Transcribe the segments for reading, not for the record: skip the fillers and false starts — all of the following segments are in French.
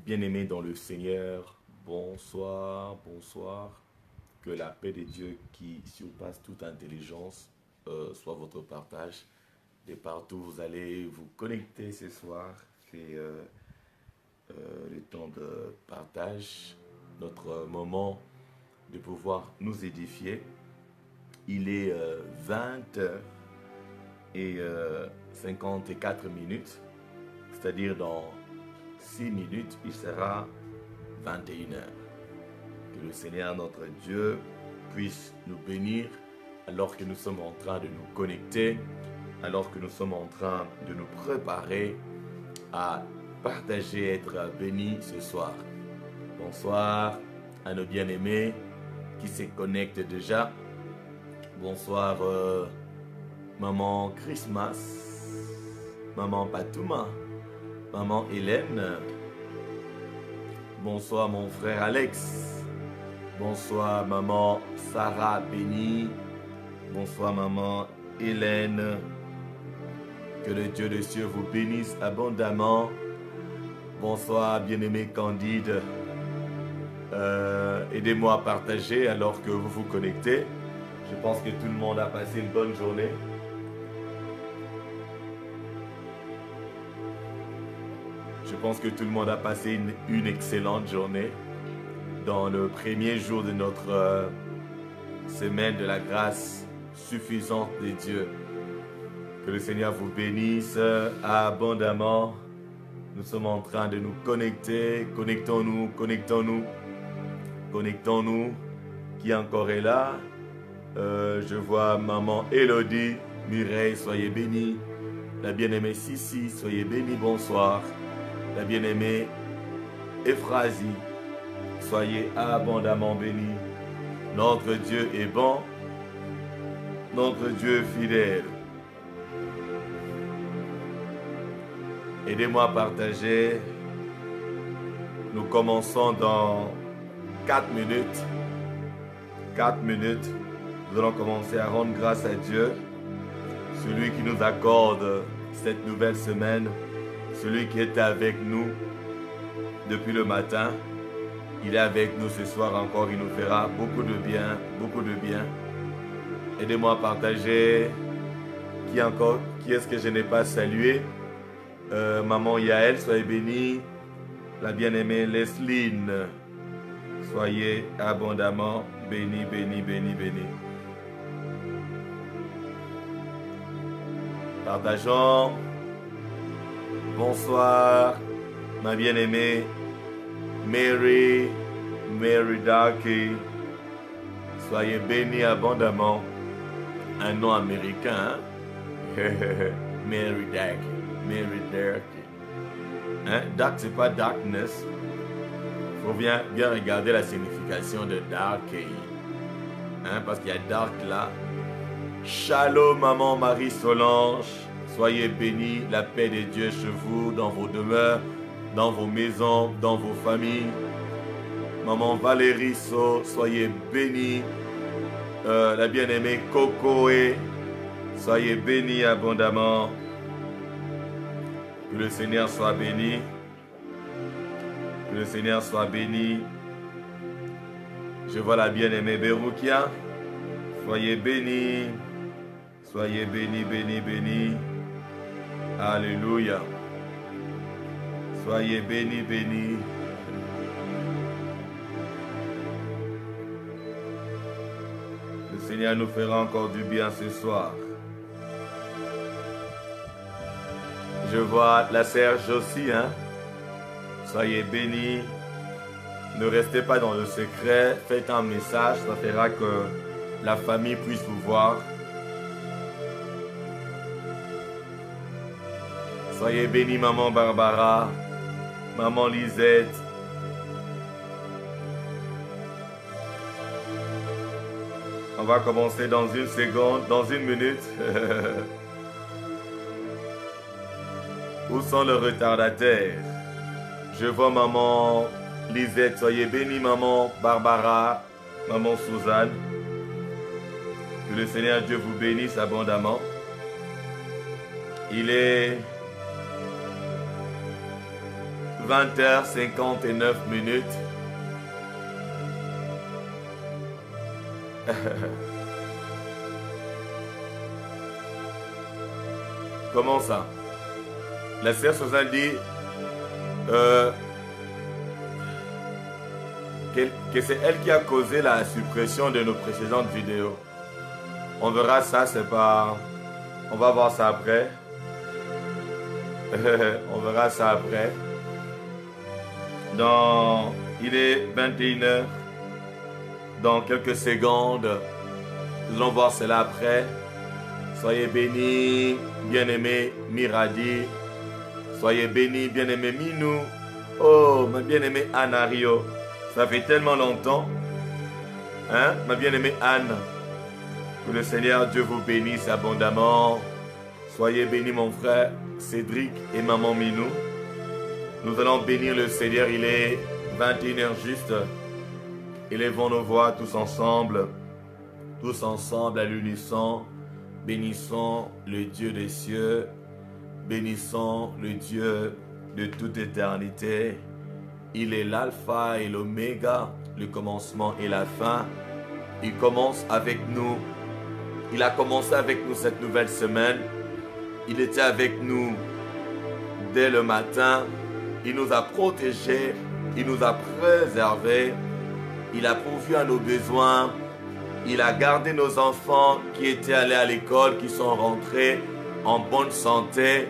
Bien-aimés dans le Seigneur, bonsoir, bonsoir. Que la paix de Dieu qui surpasse toute intelligence soit votre partage. De partout vous allez vous connecter ce soir. C'est le temps de partage, notre moment de pouvoir nous édifier. Il est 20h et 54 minutes, c'est-à-dire dans 6 minutes, il sera 21h. Que le Seigneur, notre Dieu, puisse nous bénir alors que nous sommes en train de nous connecter, alors que nous sommes en train de nous préparer à partager, être bénis ce soir. Bonsoir à nos bien-aimés qui se connectent déjà. Bonsoir Maman Christmas, Maman Patouma, Maman Hélène. Bonsoir mon frère Alex. Bonsoir Maman Sarah Béni. Bonsoir Maman Hélène. Que le Dieu des cieux vous bénisse abondamment. Bonsoir bien-aimé Candide. Aidez-moi à partager alors que vous vous connectez. Je pense que tout le monde a passé une bonne journée. Je pense que tout le monde a passé une excellente journée dans le premier jour de notre semaine de la grâce suffisante de Dieu. Que le Seigneur vous bénisse abondamment. Nous sommes en train de nous connecter. Connectons-nous, connectons-nous, connectons-nous. Qui encore est là? Je vois Maman Élodie, Mireille, soyez bénis. La bien-aimée Sissi, soyez bénis, bonsoir. La bien-aimée Ephrasie, soyez abondamment bénis. Notre Dieu est bon, notre Dieu est fidèle. Aidez-moi à partager. Nous commençons dans 4 minutes. 4 minutes. Nous allons commencer à rendre grâce à Dieu, celui qui nous accorde cette nouvelle semaine, celui qui est avec nous depuis le matin. Il est avec nous ce soir encore, il nous fera beaucoup de bien, beaucoup de bien. Aidez-moi à partager. Qui est-ce que je n'ai pas salué? Maman Yael, soyez bénie. La bien-aimée Lesline, soyez abondamment bénie, bénie, bénie, bénie. Partageons. Bonsoir, ma bien-aimée Mary Darky. Soyez bénis abondamment. Un nom américain, hein? Mary Darky. Hein? Dark, c'est pas darkness. Il faut bien regarder la signification de Darky. Hein? Parce qu'il y a dark là. Shalom, maman Marie-Solange. Soyez bénis, la paix de Dieu chez vous, dans vos demeures, dans vos maisons, dans vos familles. Maman Valérie So, soyez bénis. La bien-aimée Cocoé, soyez bénis abondamment. Que le Seigneur soit béni. Que le Seigneur soit béni. Je vois la bien-aimée Beroukia. Soyez bénis. Soyez bénis, bénis, bénis. Alléluia. Soyez bénis, bénis. Le Seigneur nous fera encore du bien ce soir. Je vois la sœur Josie, hein. Soyez bénis. Ne restez pas dans le secret. Faites un message, ça fera que la famille puisse vous voir. Soyez bénis, maman Barbara, maman Lisette. On va commencer dans une seconde, dans une minute. Où sont les retardataires? Je vois maman Lisette, soyez bénis, maman Barbara, maman Suzanne. Que le Seigneur Dieu vous bénisse abondamment. Il est 20h59. Comment ça? La sœur Suzanne dit que c'est elle qui a causé la suppression de nos précédentes vidéos. On verra ça, c'est pas... On va voir ça après. On verra ça après. Il est 21h. Dans quelques secondes, nous allons voir cela après. Soyez bénis, bien-aimé Miradi. Soyez bénis, bien-aimé Minou. Oh, ma bien-aimée Anna Rio. Ça fait tellement longtemps. Hein, ma bien-aimée Anne. Que le Seigneur Dieu vous bénisse abondamment. Soyez bénis, mon frère Cédric et maman Minou. Nous allons bénir le Seigneur. Il est 21h juste. Élevons nos voix tous ensemble à l'unisson. Bénissons le Dieu des cieux. Bénissons le Dieu de toute éternité. Il est l'alpha et l'oméga, le commencement et la fin. Il commence avec nous. Il a commencé avec nous cette nouvelle semaine. Il était avec nous dès le matin. Il nous a protégés. Il nous a préservés. Il a pourvu à nos besoins. Il a gardé nos enfants qui étaient allés à l'école, qui sont rentrés en bonne santé.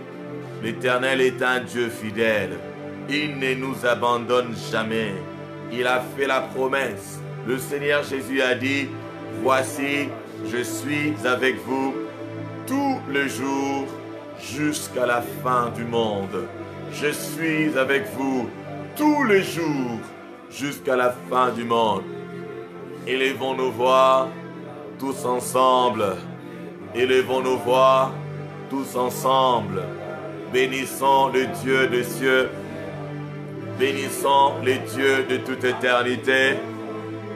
L'Éternel est un Dieu fidèle. Il ne nous abandonne jamais. Il a fait la promesse. Le Seigneur Jésus a dit, voici, je suis avec vous tous les jours jusqu'à la fin du monde. Je suis avec vous tous les jours jusqu'à la fin du monde. Élevons nos voix tous ensemble. Élevons nos voix tous ensemble. Bénissons le Dieu des cieux. Bénissons le Dieu de toute éternité.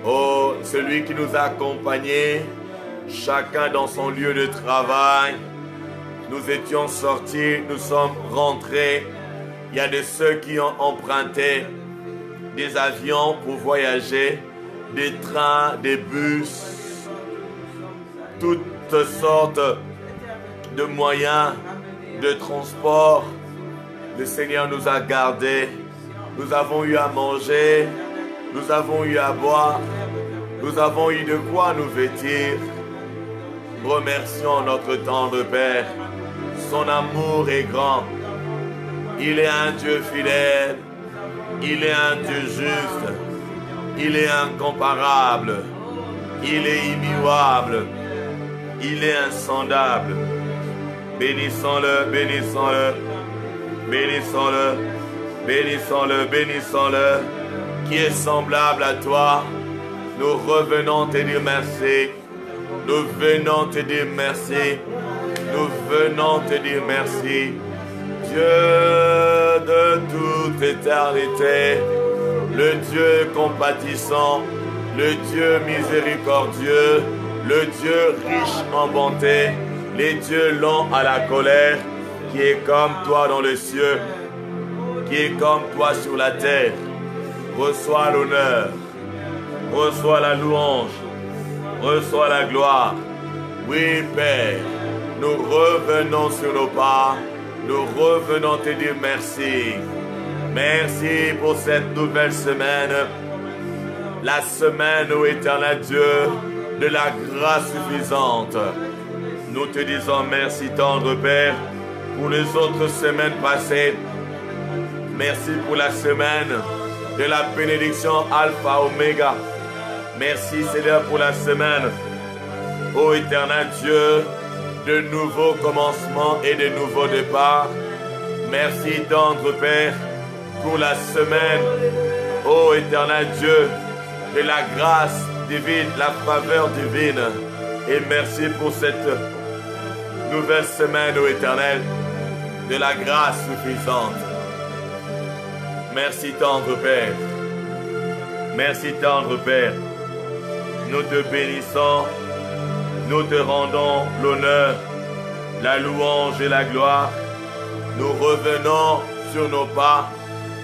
Oh, celui qui nous a accompagnés, chacun dans son lieu de travail. Nous étions sortis, nous sommes rentrés. Il y a de ceux qui ont emprunté des avions pour voyager, des trains, des bus, toutes sortes de moyens de transport. Le Seigneur nous a gardés. Nous avons eu à manger, nous avons eu à boire, nous avons eu de quoi nous vêtir. Remercions notre tendre Père. Son amour est grand. Il est un Dieu fidèle. Il est un Dieu juste. Il est incomparable. Il est immuable. Il est insondable. Bénissons-le, bénissons-le, bénissons-le, bénissons-le, bénissons-le, qui est semblable à toi. Nous revenons te dire merci. Nous venons te dire merci. Nous venons te dire merci. Dieu de toute éternité, le Dieu compatissant, le Dieu miséricordieux, le Dieu riche en bonté, les dieux lents à la colère, qui est comme toi dans les cieux, qui est comme toi sur la terre. Reçois l'honneur, reçois la louange, reçois la gloire. Oui, Père, nous revenons sur nos pas, nous revenons te dire merci. Merci pour cette nouvelle semaine, la semaine, ô éternel Dieu, de la grâce suffisante. Nous te disons merci, tendre Père, pour les autres semaines passées. Merci pour la semaine de la bénédiction Alpha Oméga. Merci, Seigneur, pour la semaine, ô éternel Dieu, de nouveaux commencements et de nouveaux départs. Merci, tendre Père, pour la semaine, ô éternel Dieu, de la grâce divine, la faveur divine. Et merci pour cette nouvelle semaine, ô éternel, de la grâce suffisante. Merci, tendre Père. Merci, tendre Père. Nous te bénissons. Nous te rendons l'honneur, la louange et la gloire. Nous revenons sur nos pas.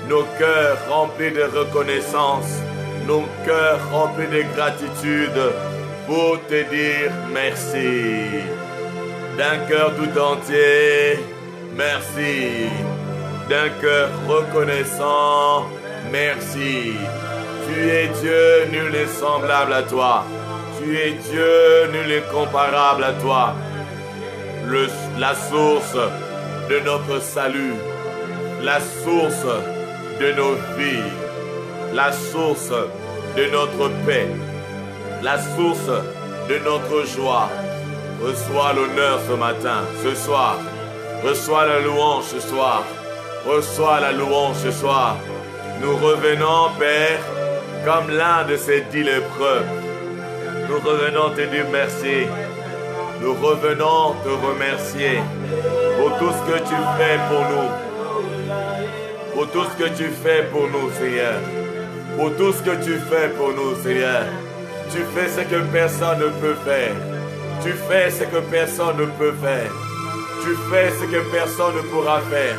nos cœurs remplis de reconnaissance, nos cœurs remplis de gratitude pour te dire merci. D'un cœur tout entier, merci. D'un cœur reconnaissant, merci. Tu es Dieu, nul n'est semblable à toi. Tu es Dieu, nul n'est comparable à toi. La source de notre salut, la source de nos vies, la source de notre paix, la source de notre joie. Reçois l'honneur ce matin, ce soir. Reçois la louange ce soir. Reçois la louange ce soir. Nous revenons, Père, comme l'un de ces 10 lépreux. Nous revenons te dire merci. Nous revenons te remercier pour tout ce que tu fais pour nous. Pour tout ce que tu fais pour nous, Seigneur. Pour tout ce que tu fais pour nous, Seigneur. Tu fais ce que personne ne peut faire. Tu fais ce que personne ne peut faire. Tu fais ce que personne ne pourra faire.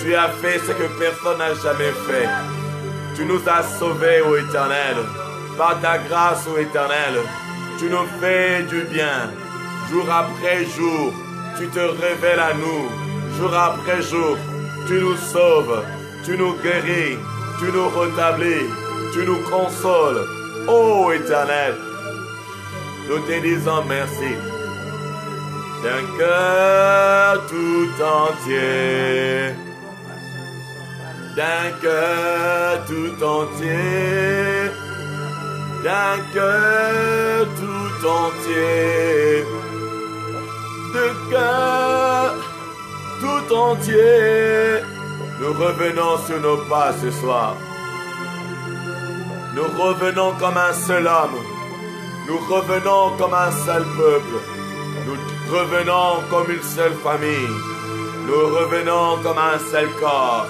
Tu as fait ce que personne n'a jamais fait. Tu nous as sauvés, ô Éternel. Par ta grâce, ô Éternel. Tu nous fais du bien. Jour après jour, tu te révèles à nous. Jour après jour, tu nous sauves. Tu nous guéris. Tu nous rétablis. Tu nous consoles. Ô Éternel, nous te disons merci. D'un cœur tout entier. D'un cœur tout entier. D'un cœur tout entier. De cœur tout entier. Nous revenons sur nos pas ce soir. Nous revenons comme un seul homme. Nous revenons comme un seul peuple. Nous revenons comme une seule famille. Nous revenons comme un seul corps.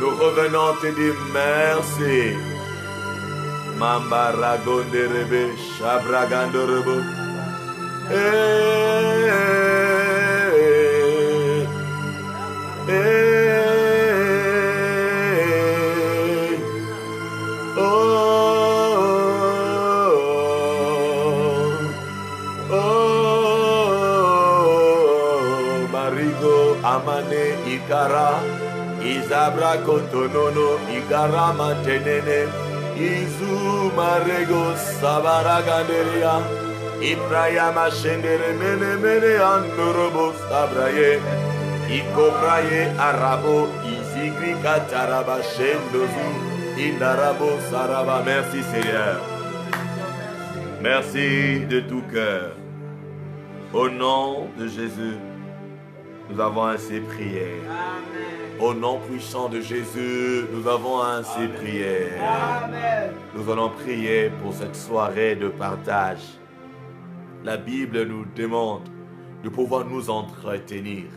Nous revenons te dire merci. Mambaragonderebe, Shabragandorebo. Amane Ikara, Izabra Kontonono, Ikara Mantenene, Izu Marego Sabaraganderia, Ibrahima Shendere Mene Mene Andorobo Sabraye, Ikobraye Arabo, Izigri Kataraba Shendozu, Indarabo Saraba. Merci Seigneur. Merci de tout cœur. Au nom de Jésus. Nous avons ainsi prié. Amen. Au nom puissant de Jésus, nous avons ainsi prié. Amen. Nous allons prier pour cette soirée de partage. La Bible nous demande de pouvoir nous entretenir.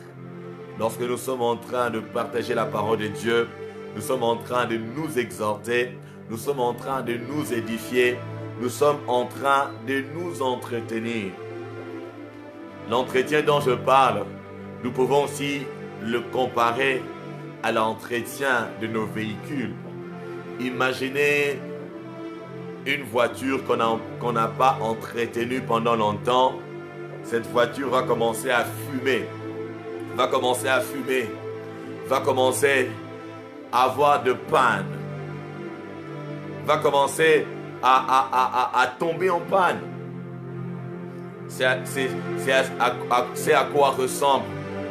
Lorsque nous sommes en train de partager la parole de Dieu, nous sommes en train de nous exhorter, nous sommes en train de nous édifier, nous sommes en train de nous entretenir. L'entretien dont je parle, nous pouvons aussi le comparer à l'entretien de nos véhicules. Imaginez une voiture qu'on n'a pas entretenue pendant longtemps. Cette voiture va commencer à fumer. Va commencer à avoir de panne. Va commencer à tomber en panne. C'est à quoi ressemble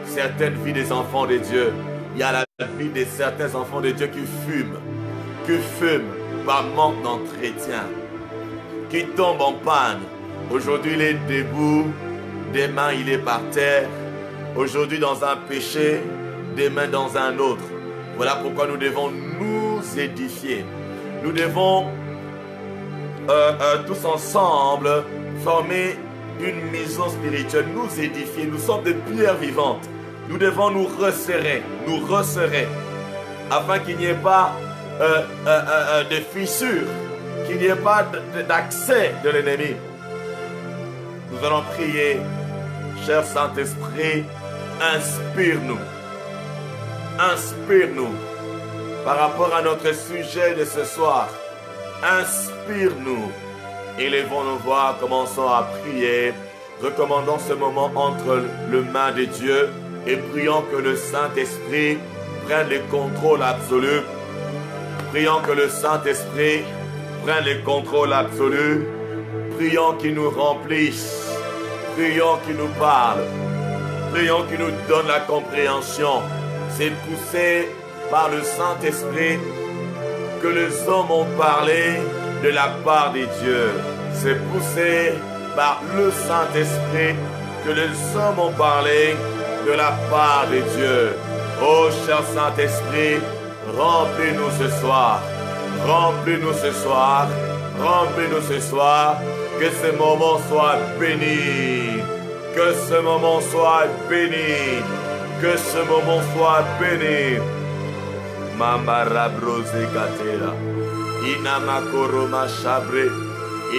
certaines vies des enfants de Dieu. Il y a la vie de certains enfants de Dieu qui fument par manque d'entretien, qui tombent en panne. Aujourd'hui, il est debout, demain, il est par terre. Aujourd'hui, dans un péché, demain, dans un autre. Voilà pourquoi nous devons nous édifier. Nous devons tous ensemble former une maison spirituelle, nous édifier. Nous sommes des pierres vivantes. Nous devons nous resserrer, afin qu'il n'y ait pas de fissures, qu'il n'y ait pas d'accès de l'ennemi. Nous allons prier. Cher Saint-Esprit, inspire-nous. par rapport à notre sujet de ce soir. Inspire-nous. Élevons nos voix, commençons à prier. Recommandons ce moment entre les mains de Dieu et prions que le Saint-Esprit prenne le contrôle absolu. Prions que le Saint-Esprit prenne le contrôle absolu. Prions qu'il nous remplisse. Prions qu'il nous parle. Prions qu'il nous donne la compréhension. C'est poussé par le Saint-Esprit que les hommes ont parlé de la part de Dieu. C'est poussé par le Saint-Esprit que les hommes ont parlé de la part de Dieu. Oh cher Saint-Esprit, remplis-nous ce soir. Remplis-nous ce soir. Remplis-nous ce soir. Que ce moment soit béni. Que ce moment soit béni. Que ce moment soit béni. Mama rabrose gatera. Inamakoro machabre.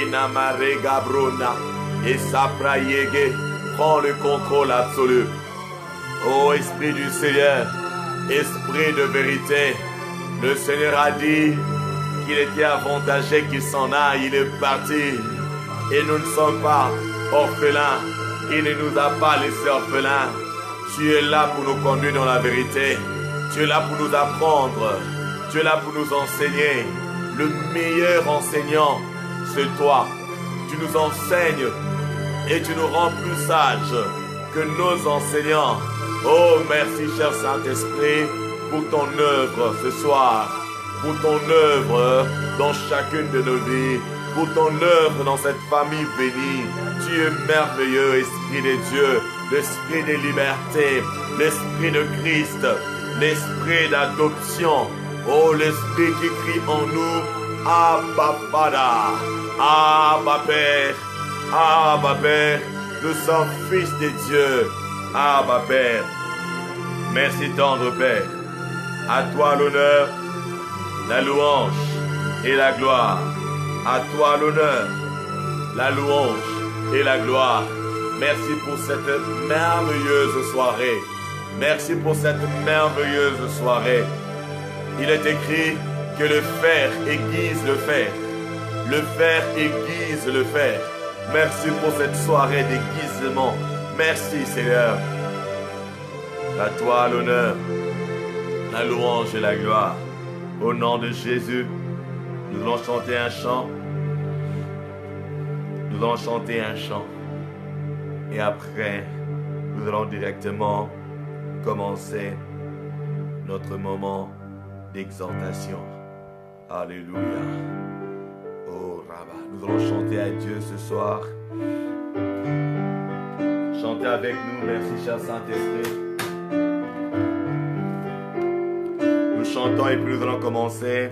Inamare gabrona. Et sapra yege. Prends le contrôle absolu. Ô Esprit du Seigneur, Esprit de vérité, le Seigneur a dit qu'il était avantagé qu'il s'en aille, il est parti. Et nous ne sommes pas orphelins. Il ne nous a pas laissés orphelins. Tu es là pour nous conduire dans la vérité. Tu es là pour nous apprendre. Tu es là pour nous enseigner. Le meilleur enseignant, c'est toi. Tu nous enseignes et tu nous rends plus sages que nos enseignants. Oh, merci, cher Saint-Esprit, pour ton œuvre ce soir, pour ton œuvre dans chacune de nos vies, pour ton œuvre dans cette famille bénie. Tu es merveilleux, Esprit de Dieu, l'Esprit de liberté, l'Esprit de Christ, l'Esprit d'adoption. Oh, l'Esprit qui crie en nous, Abba Pada, Abba Père, Abba Père, nous sommes fils de Dieu. Abba Père, merci tendre Père, à toi l'honneur, la louange et la gloire, à toi l'honneur, la louange et la gloire. Merci pour cette merveilleuse soirée, merci pour cette merveilleuse soirée. Il est écrit que le fer aiguise le fer, le fer aiguise le fer. Merci pour cette soirée d'aiguisement. Merci Seigneur. À toi l'honneur, la louange et la gloire. Au nom de Jésus, nous allons chanter un chant. Nous allons chanter un chant. Et après, nous allons directement commencer notre moment d'exhortation. Alléluia. Oh Rabbah, nous allons chanter à Dieu ce soir. Chantez avec nous, merci cher Saint-Esprit. Nous chantons et puis nous allons commencer.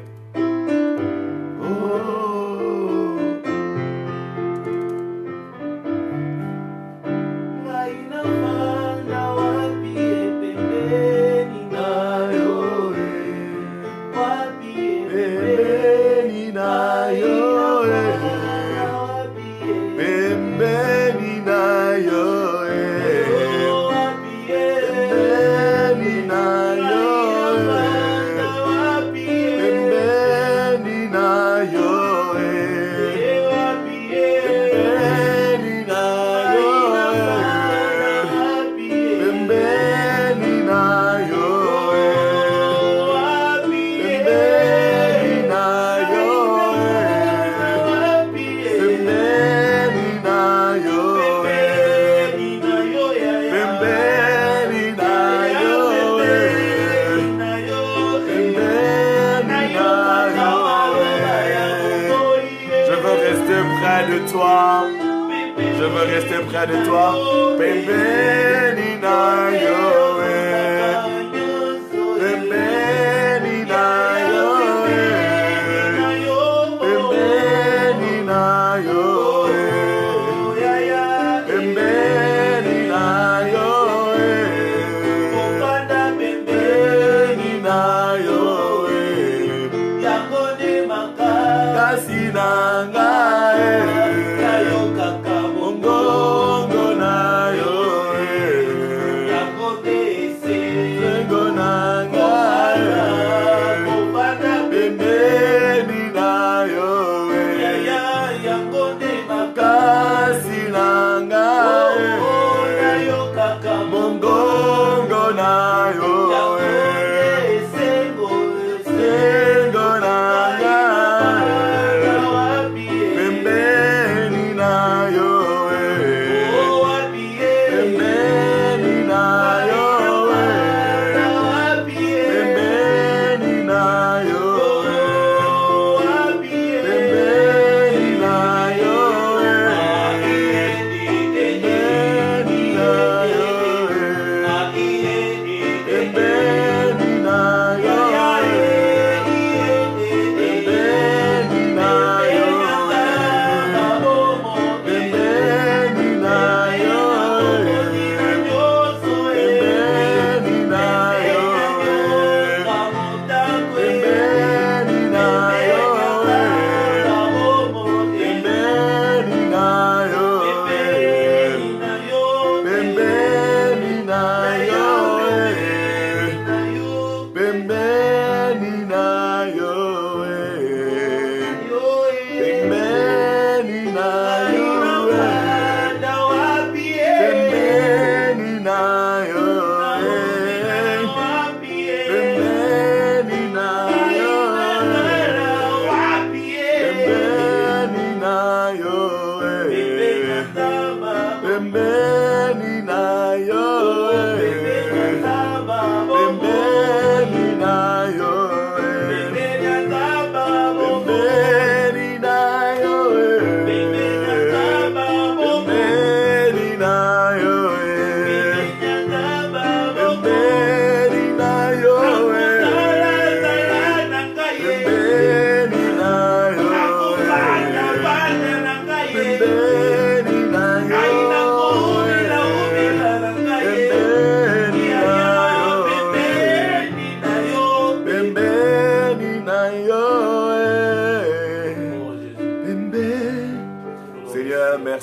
Je veux rester près de toi. Pembeni na yoe. Pembeni na yoe. Pembeni na yoe. Pembeni na yoe. Pembeni na yoe. Kasi nanga.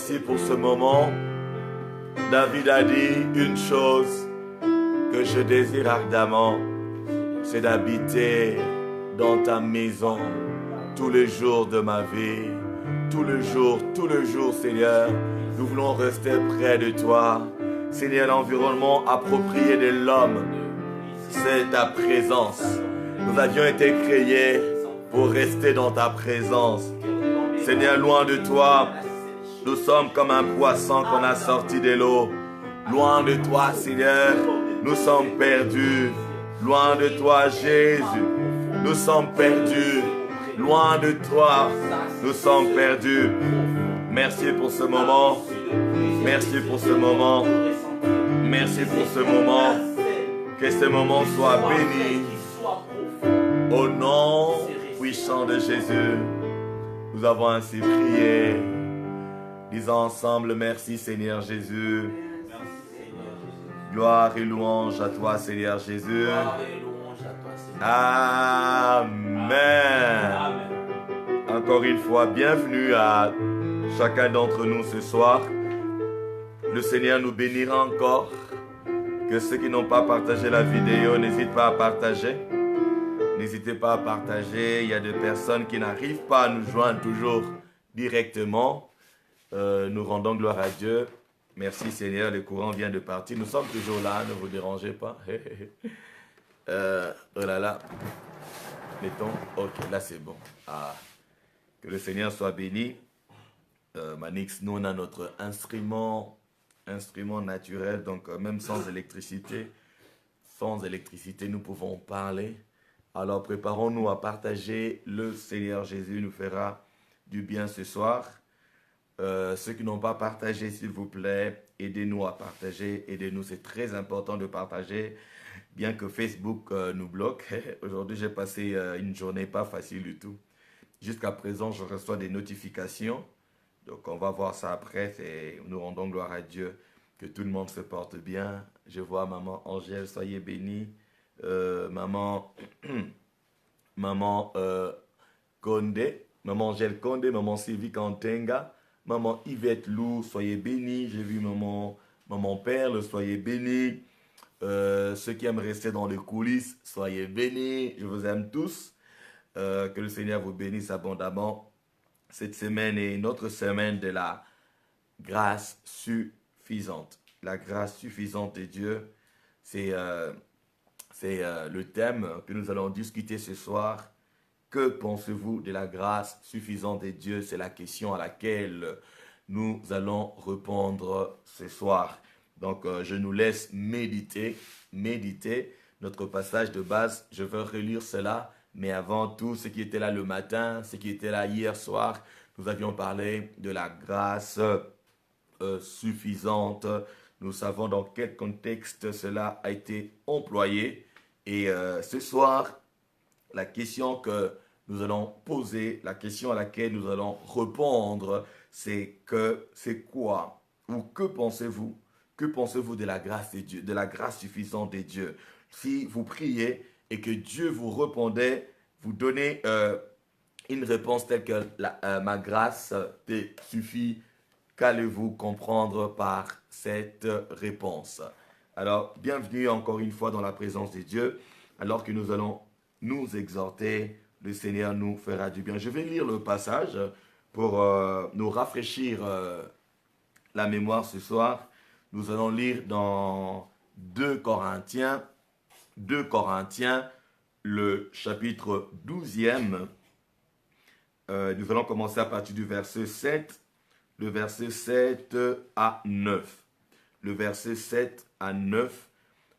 merci pour ce moment. David a dit une chose que je désire ardemment, c'est d'habiter dans ta maison tous les jours de ma vie. Tout le jour, Seigneur, nous voulons rester près de toi. Seigneur, l'environnement approprié de l'homme, c'est ta présence. Nous avions été créés pour rester dans ta présence. Seigneur, loin de toi, nous sommes comme un poisson qu'on a sorti de l'eau. Loin de toi, Seigneur, nous sommes perdus. Loin de toi, Jésus, nous sommes perdus. Loin de toi, nous sommes perdus. Merci pour ce moment. Merci pour ce moment. Merci pour ce moment. Que ce moment soit béni. Au nom puissant de Jésus, nous avons ainsi prié. Disons ensemble, merci Seigneur Jésus. Gloire et louange à toi Seigneur Jésus. Amen. Encore une fois, bienvenue à chacun d'entre nous ce soir. Le Seigneur nous bénira encore. Que ceux qui n'ont pas partagé la vidéo, n'hésitent pas à partager. N'hésitez pas à partager. Il y a des personnes qui n'arrivent pas à nous joindre toujours directement. Nous rendons gloire à Dieu. Merci Seigneur, le courant vient de partir. Nous sommes toujours là, ne vous dérangez pas. Oh là là. Mettons, ok, là c'est bon. Ah, que le Seigneur soit béni. Manix, nous on a notre instrument naturel, donc même sans électricité, nous pouvons parler. Alors préparons-nous à partager. Le Seigneur Jésus nous fera du bien ce soir. Ceux qui n'ont pas partagé, s'il vous plaît, aidez-nous à partager. Aidez-nous, c'est très important de partager. Bien que Facebook nous bloque. Aujourd'hui, j'ai passé une journée pas facile du tout. Jusqu'à présent, je reçois des notifications. Donc, on va voir ça après. Nous rendons gloire à Dieu. Que tout le monde se porte bien. Je vois maman Angèle, soyez bénie. Maman Condé, maman Angèle Condé, maman Sylvie Kantenga, maman Yvette Lou, soyez bénis. J'ai vu maman Perle, soyez bénis. Ceux qui aiment rester dans les coulisses, soyez bénis. Je vous aime tous. Que le Seigneur vous bénisse abondamment. Cette semaine est une autre semaine de la grâce suffisante. La grâce suffisante de Dieu, c'est le thème que nous allons discuter ce soir. Que pensez-vous de la grâce suffisante de Dieu? C'est la question à laquelle nous allons répondre ce soir. Donc, je nous laisse méditer notre passage de base. Je vais relire cela, mais avant tout, ce qui était là le matin, ce qui était là hier soir, nous avions parlé de la grâce suffisante. Nous savons dans quel contexte cela a été employé. Et ce soir, la question que nous allons poser, la question à laquelle nous allons répondre, c'est quoi ou que pensez-vous? Que pensez-vous de la grâce de Dieu, de la grâce suffisante de Dieu? Si vous priez et que Dieu vous répondait, vous donnez une réponse telle que ma grâce te suffit, qu'allez-vous comprendre par cette réponse? Alors, bienvenue encore une fois dans la présence de Dieu, alors que nous allons nous exhorter. Le Seigneur nous fera du bien. Je vais lire le passage pour nous rafraîchir la mémoire ce soir. Nous allons lire dans 2 Corinthiens, le chapitre 12e. Nous allons commencer à partir du verset 7, le verset 7 à 9. Le verset 7 à 9,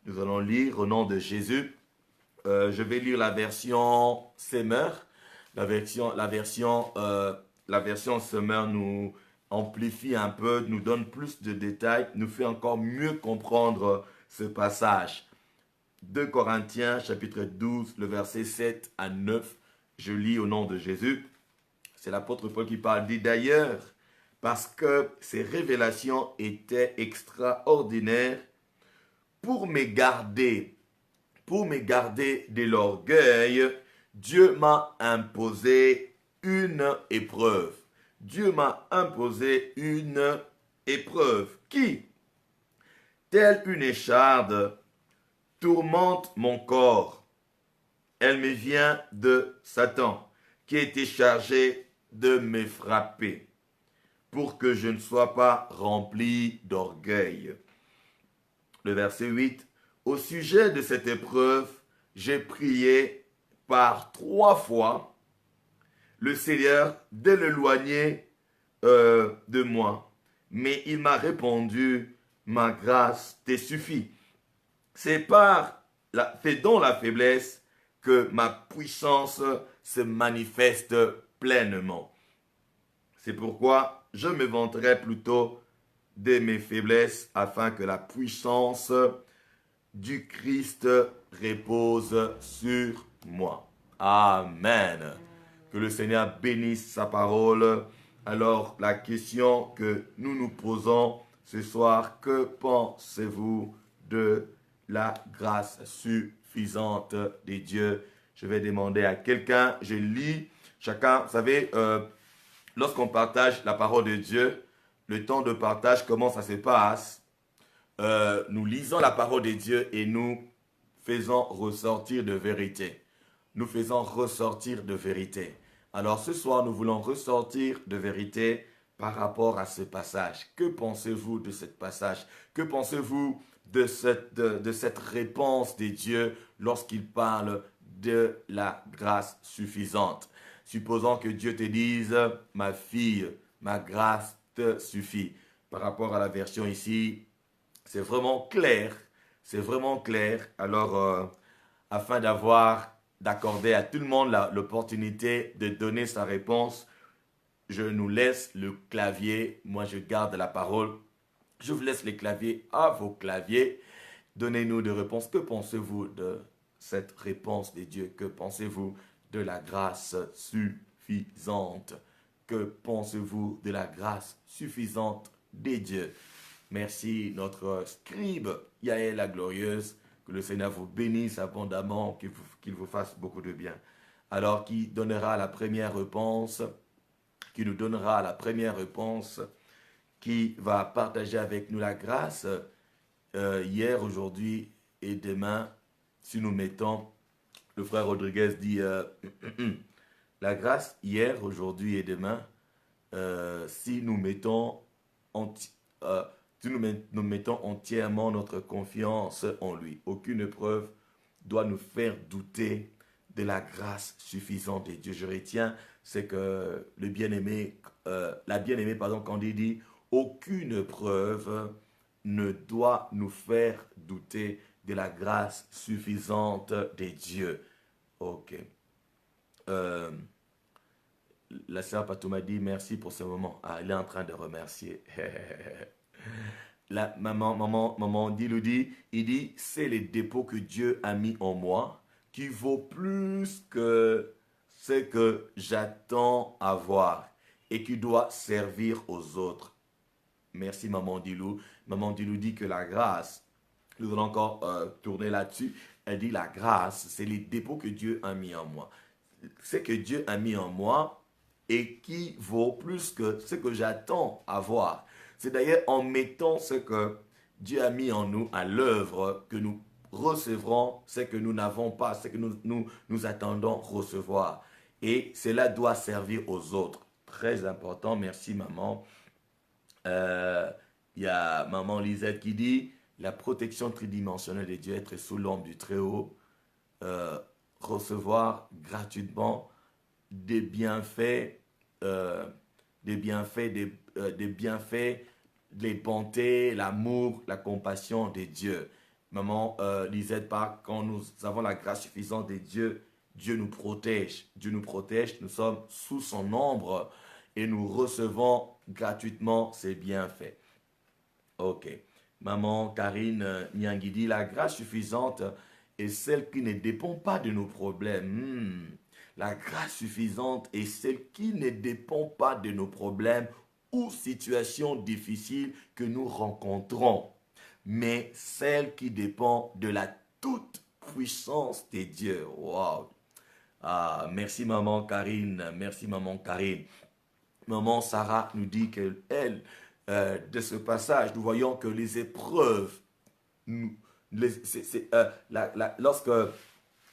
nous allons lire au nom de Jésus. Je vais lire la version Semeur. La version Semeur nous amplifie un peu, nous donne plus de détails, nous fait encore mieux comprendre ce passage. 2 Corinthiens, chapitre 12, le verset 7 à 9. Je lis au nom de Jésus. C'est l'apôtre Paul qui parle. Dit d'ailleurs, parce que ces révélations étaient extraordinaires, pour me garder de l'orgueil, Dieu m'a imposé une épreuve. Dieu m'a imposé une épreuve qui, telle une écharde, tourmente mon corps. Elle me vient de Satan, qui a été chargé de me frapper, pour que je ne sois pas rempli d'orgueil. Le verset 8. Au sujet de cette épreuve, j'ai prié par 3 fois le Seigneur de l'éloigner de moi. Mais il m'a répondu, ma grâce te suffit. C'est dans la faiblesse que ma puissance se manifeste pleinement. C'est pourquoi je me vanterai plutôt de mes faiblesses afin que la puissance du Christ repose sur moi. Amen. Que le Seigneur bénisse sa parole. Alors, la question que nous nous posons ce soir, que pensez-vous de la grâce suffisante de Dieu? Je vais demander à quelqu'un, je lis, chacun, vous savez, lorsqu'on partage la parole de Dieu, le temps de partage, comment ça se passe? Nous lisons la parole de Dieu et nous faisons ressortir de vérité. Nous faisons ressortir de vérité. Alors ce soir, nous voulons ressortir de vérité par rapport à ce passage. Que pensez-vous de ce passage? Que pensez-vous de cette réponse de Dieu lorsqu'il parle de la grâce suffisante? Supposons que Dieu te dise, ma fille, ma grâce te suffit. Par rapport à la version ici, c'est vraiment clair. C'est vraiment clair. Alors, afin d'accorder à tout le monde l'opportunité de donner sa réponse, je nous laisse le clavier. Moi, je garde la parole. Je vous laisse les claviers à vos claviers. Donnez-nous des réponses. Que pensez-vous de cette réponse de Dieu? Que pensez-vous de la grâce suffisante? Que pensez-vous de la grâce suffisante de Dieu? Merci notre scribe Yael la glorieuse. Que le Seigneur vous bénisse abondamment, qu'il vous fasse beaucoup de bien. Alors, qui donnera la première réponse? Qui nous donnera la première réponse? Qui va partager avec nous la grâce hier, aujourd'hui et demain? Si nous mettons, le frère Rodriguez dit la grâce hier, aujourd'hui et demain. Si nous mettons nous mettons entièrement notre confiance en lui. Aucune épreuve doit nous faire douter de la grâce suffisante de Dieu. Je retiens, c'est que la bien-aimée, quand il dit, aucune épreuve ne doit nous faire douter de la grâce suffisante de Dieu. Ok. La sœur Patouma dit merci pour ce moment. Ah, elle est en train de remercier. La maman dit, il dit, c'est le dépôt que Dieu a mis en moi qui vaut plus que ce que j'attends avoir et qui doit servir aux autres. Merci maman Dilou. Maman Dilou dit que la grâce, nous allons encore tourner là-dessus, elle dit la grâce, c'est le dépôt que Dieu a mis en moi. Ce que Dieu a mis en moi et qui vaut plus que ce que j'attends avoir. C'est d'ailleurs en mettant ce que Dieu a mis en nous à l'œuvre que nous recevrons ce que nous n'avons pas, ce que nous attendons recevoir. Et cela doit servir aux autres. Très important, merci maman. Il y a maman Lisette qui dit, la protection tridimensionnelle de Dieu, être sous l'ombre du Très-Haut, recevoir gratuitement des bienfaits, les bontés, l'amour, la compassion de Dieu. Maman Lisette parle, quand nous avons la grâce suffisante de Dieu, Dieu nous protège. Dieu nous protège, nous sommes sous son ombre et nous recevons gratuitement ses bienfaits. Ok. Maman Karine Nyangidi, la grâce suffisante est celle qui ne dépend pas de nos problèmes. La grâce suffisante est celle qui ne dépend pas de nos problèmes ou situations difficiles que nous rencontrons, mais celle qui dépend de la toute puissance de Dieu. Wow. Ah, merci maman Karine, merci maman Karine. Maman Sarah nous dit qu'elle, de ce passage, nous voyons que les épreuves, lorsque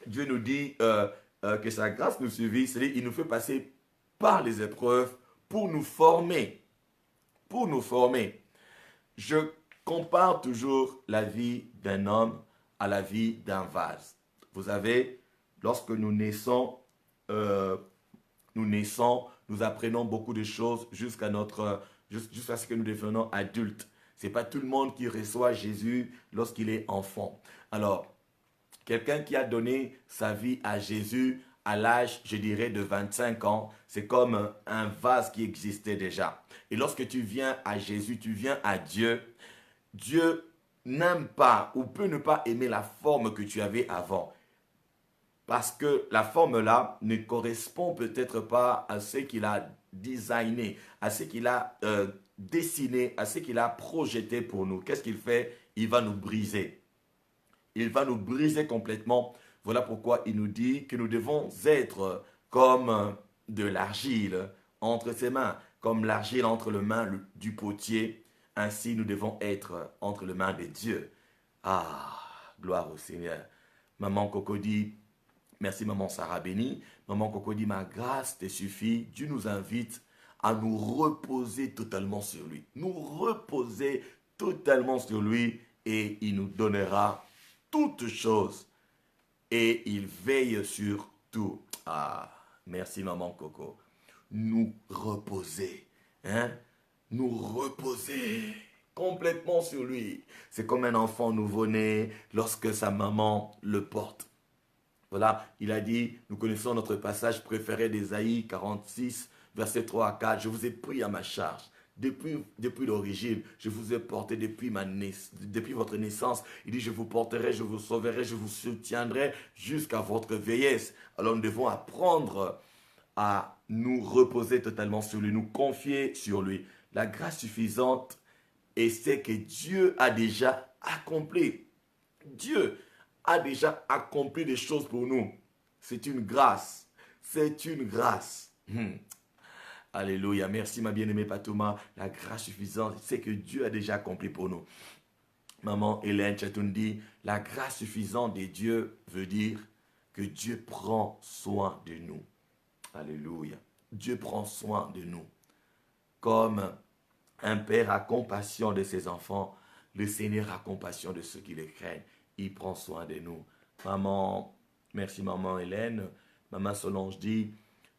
Dieu nous dit que sa grâce nous suffit, c'est-à-dire qu'il nous fait passer par les épreuves pour nous former. Pour nous former. Je compare toujours la vie d'un homme à la vie d'un vase. Vous savez, lorsque nous naissons, nous apprenons beaucoup de choses jusqu'à ce que nous devenons adultes. Ce n'est pas tout le monde qui reçoit Jésus lorsqu'il est enfant. Alors, quelqu'un qui a donné sa vie à Jésus à l'âge, je dirais, de 25 ans, c'est comme un vase qui existait déjà. Et lorsque tu viens à Jésus, tu viens à Dieu, Dieu n'aime pas ou peut ne pas aimer la forme que tu avais avant. Parce que la forme-là ne correspond peut-être pas à ce qu'il a designé, à ce qu'il a dessiné, à ce qu'il a projeté pour nous. Qu'est-ce qu'il fait? Il va nous briser. Il va nous briser complètement. Voilà pourquoi il nous dit que nous devons être comme de l'argile entre ses mains, comme l'argile entre les mains du potier. Ainsi, nous devons être entre les mains de Dieu. Ah, gloire au Seigneur. Maman Coco dit, merci maman Sarah bénie. Maman Coco dit, ma grâce te suffit. Dieu nous invite à nous reposer totalement sur lui. Nous reposer totalement sur lui et il nous donnera toutes choses. Et il veille sur tout. Ah, merci maman Coco. Nous reposer. Hein? Nous reposer complètement sur lui. C'est comme un enfant nouveau-né lorsque sa maman le porte. Voilà, il a dit, nous connaissons notre passage préféré d'Ésaïe 46, versets 3 à 4. Je vous ai pris à ma charge. Depuis l'origine, je vous ai porté depuis votre naissance. Il dit, je vous porterai, je vous sauverai, je vous soutiendrai jusqu'à votre vieillesse. Alors nous devons apprendre à nous reposer totalement sur lui, nous confier sur lui. La grâce suffisante est ce que Dieu a déjà accompli. Dieu a déjà accompli des choses pour nous. C'est une grâce. C'est une grâce. Alléluia. Merci ma bien-aimée Patouma. La grâce suffisante, c'est que Dieu a déjà accompli pour nous. Maman Hélène Chatundi, la grâce suffisante de Dieu veut dire que Dieu prend soin de nous. Alléluia. Dieu prend soin de nous. Comme un père a compassion de ses enfants, le Seigneur a compassion de ceux qui le craignent. Il prend soin de nous. Maman, merci maman Hélène. Maman Solange dit,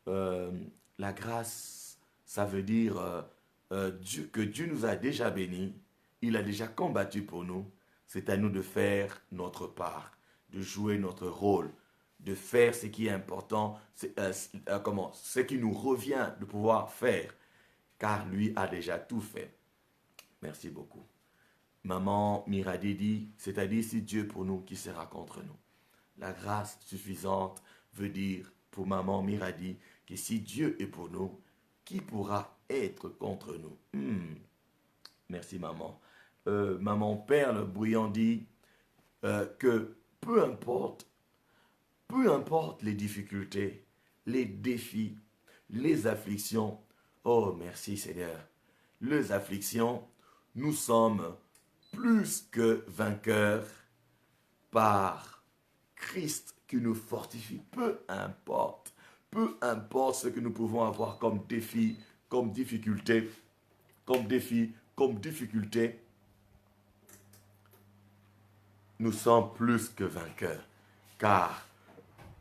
la grâce, ça veut dire que Dieu nous a déjà bénis. Il a déjà combattu pour nous. C'est à nous de faire notre part, de jouer notre rôle, de faire ce qui est important, ce qui nous revient de pouvoir faire, car lui a déjà tout fait. Merci beaucoup. Maman Miradi dit, c'est-à-dire si Dieu pour nous, qui sera contre nous. La grâce suffisante veut dire pour maman Miradi que si Dieu est pour nous, qui pourra être contre nous? Merci maman. Maman Perle Bouillant dit que peu importe les difficultés, les défis, les afflictions, oh merci Seigneur, les afflictions, nous sommes plus que vainqueurs par Christ qui nous fortifie. Peu importe ce que nous pouvons avoir comme défi, comme difficulté, nous sommes plus que vainqueurs, car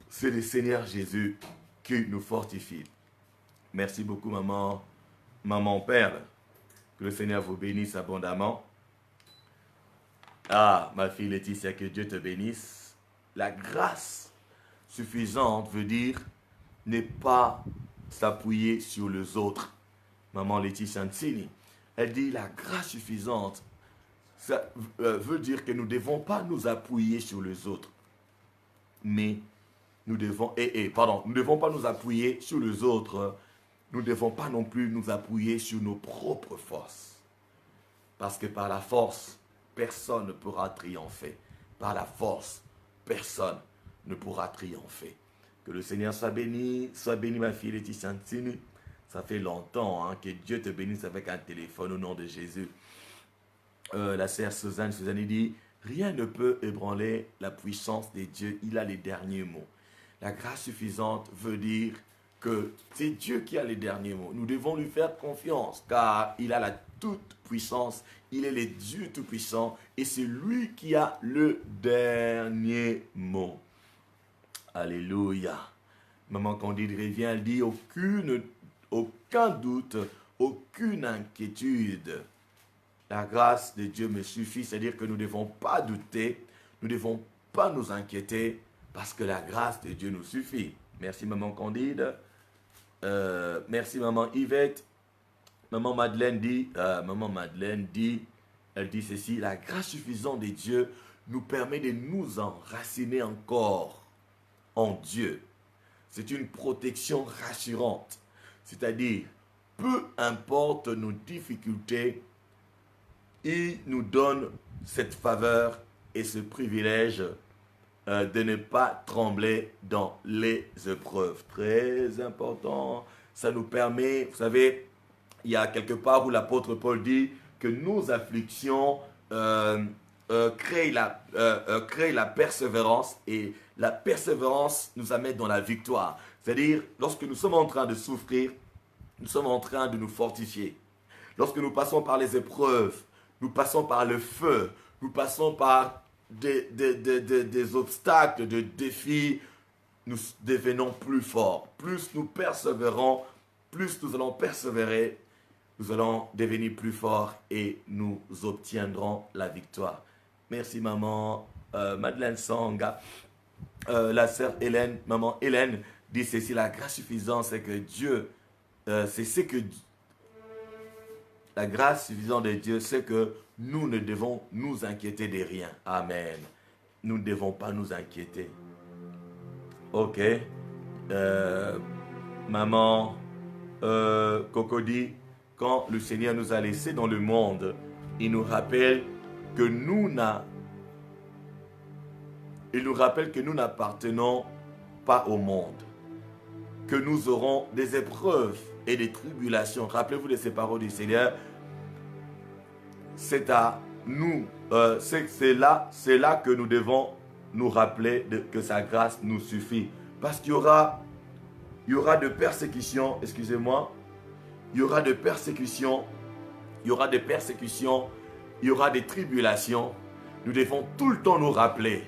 c'est le Seigneur Jésus qui nous fortifie. Merci beaucoup maman Perle, que le Seigneur vous bénisse abondamment. Ah, ma fille Laetitia, que Dieu te bénisse. La grâce suffisante veut dire ne pas s'appuyer sur les autres. Maman Laetitia Nsini, elle dit la grâce suffisante, ça veut dire que nous ne devons pas nous appuyer sur les autres. Mais nous devons, nous ne devons pas nous appuyer sur les autres. Nous ne devons pas non plus nous appuyer sur nos propres forces. Parce que par la force, personne ne pourra triompher. Par la force, personne ne pourra triompher. Que le Seigneur soit béni ma fille Laetitia Nsini. Ça fait longtemps, hein, que Dieu te bénisse avec un téléphone au nom de Jésus. La sœur Suzanne dit, rien ne peut ébranler la puissance de Dieu. Il a les derniers mots. La grâce suffisante veut dire que c'est Dieu qui a les derniers mots. Nous devons lui faire confiance car il a la toute puissance. Il est le Dieu tout-puissant et c'est lui qui a le dernier mot. Alléluia. Maman Candide revient, elle dit aucun doute, aucune inquiétude. La grâce de Dieu me suffit, c'est-à-dire que nous ne devons pas douter, nous ne devons pas nous inquiéter parce que la grâce de Dieu nous suffit. Merci Maman Candide. Merci Maman Yvette. Maman Madeleine dit, elle dit ceci, la grâce suffisante de Dieu nous permet de nous enraciner encore en Dieu. C'est une protection rassurante. C'est-à-dire, peu importe nos difficultés, il nous donne cette faveur et ce privilège de ne pas trembler dans les épreuves. Très important. Ça nous permet, vous savez, il y a quelque part où l'apôtre Paul dit que nos afflictions créent la persévérance et la persévérance nous amène dans la victoire. C'est-à-dire, lorsque nous sommes en train de souffrir, nous sommes en train de nous fortifier. Lorsque nous passons par les épreuves, nous passons par le feu, nous passons par des obstacles, des défis, nous devenons plus forts. Plus nous persévérons, plus nous allons persévérer, nous allons devenir plus forts et nous obtiendrons la victoire. Merci maman Madeleine Sanga. La sœur Hélène, maman Hélène dit ceci, la grâce suffisante, c'est que Dieu, la grâce suffisante de Dieu, c'est que nous ne devons nous inquiéter de rien. Amen. Nous ne devons pas nous inquiéter. Ok. Maman Coco dit, quand le Seigneur nous a laissés dans le monde, il nous rappelle que nous n'appartenons pas au monde, que nous aurons des épreuves et des tribulations. Rappelez-vous de ces paroles du Seigneur. C'est à nous, c'est là que nous devons nous rappeler que sa grâce nous suffit. Parce qu'il y aura de persécutions, excusez-moi, il y aura de persécutions, il y aura des persécutions, il y aura des tribulations. Nous devons tout le temps nous rappeler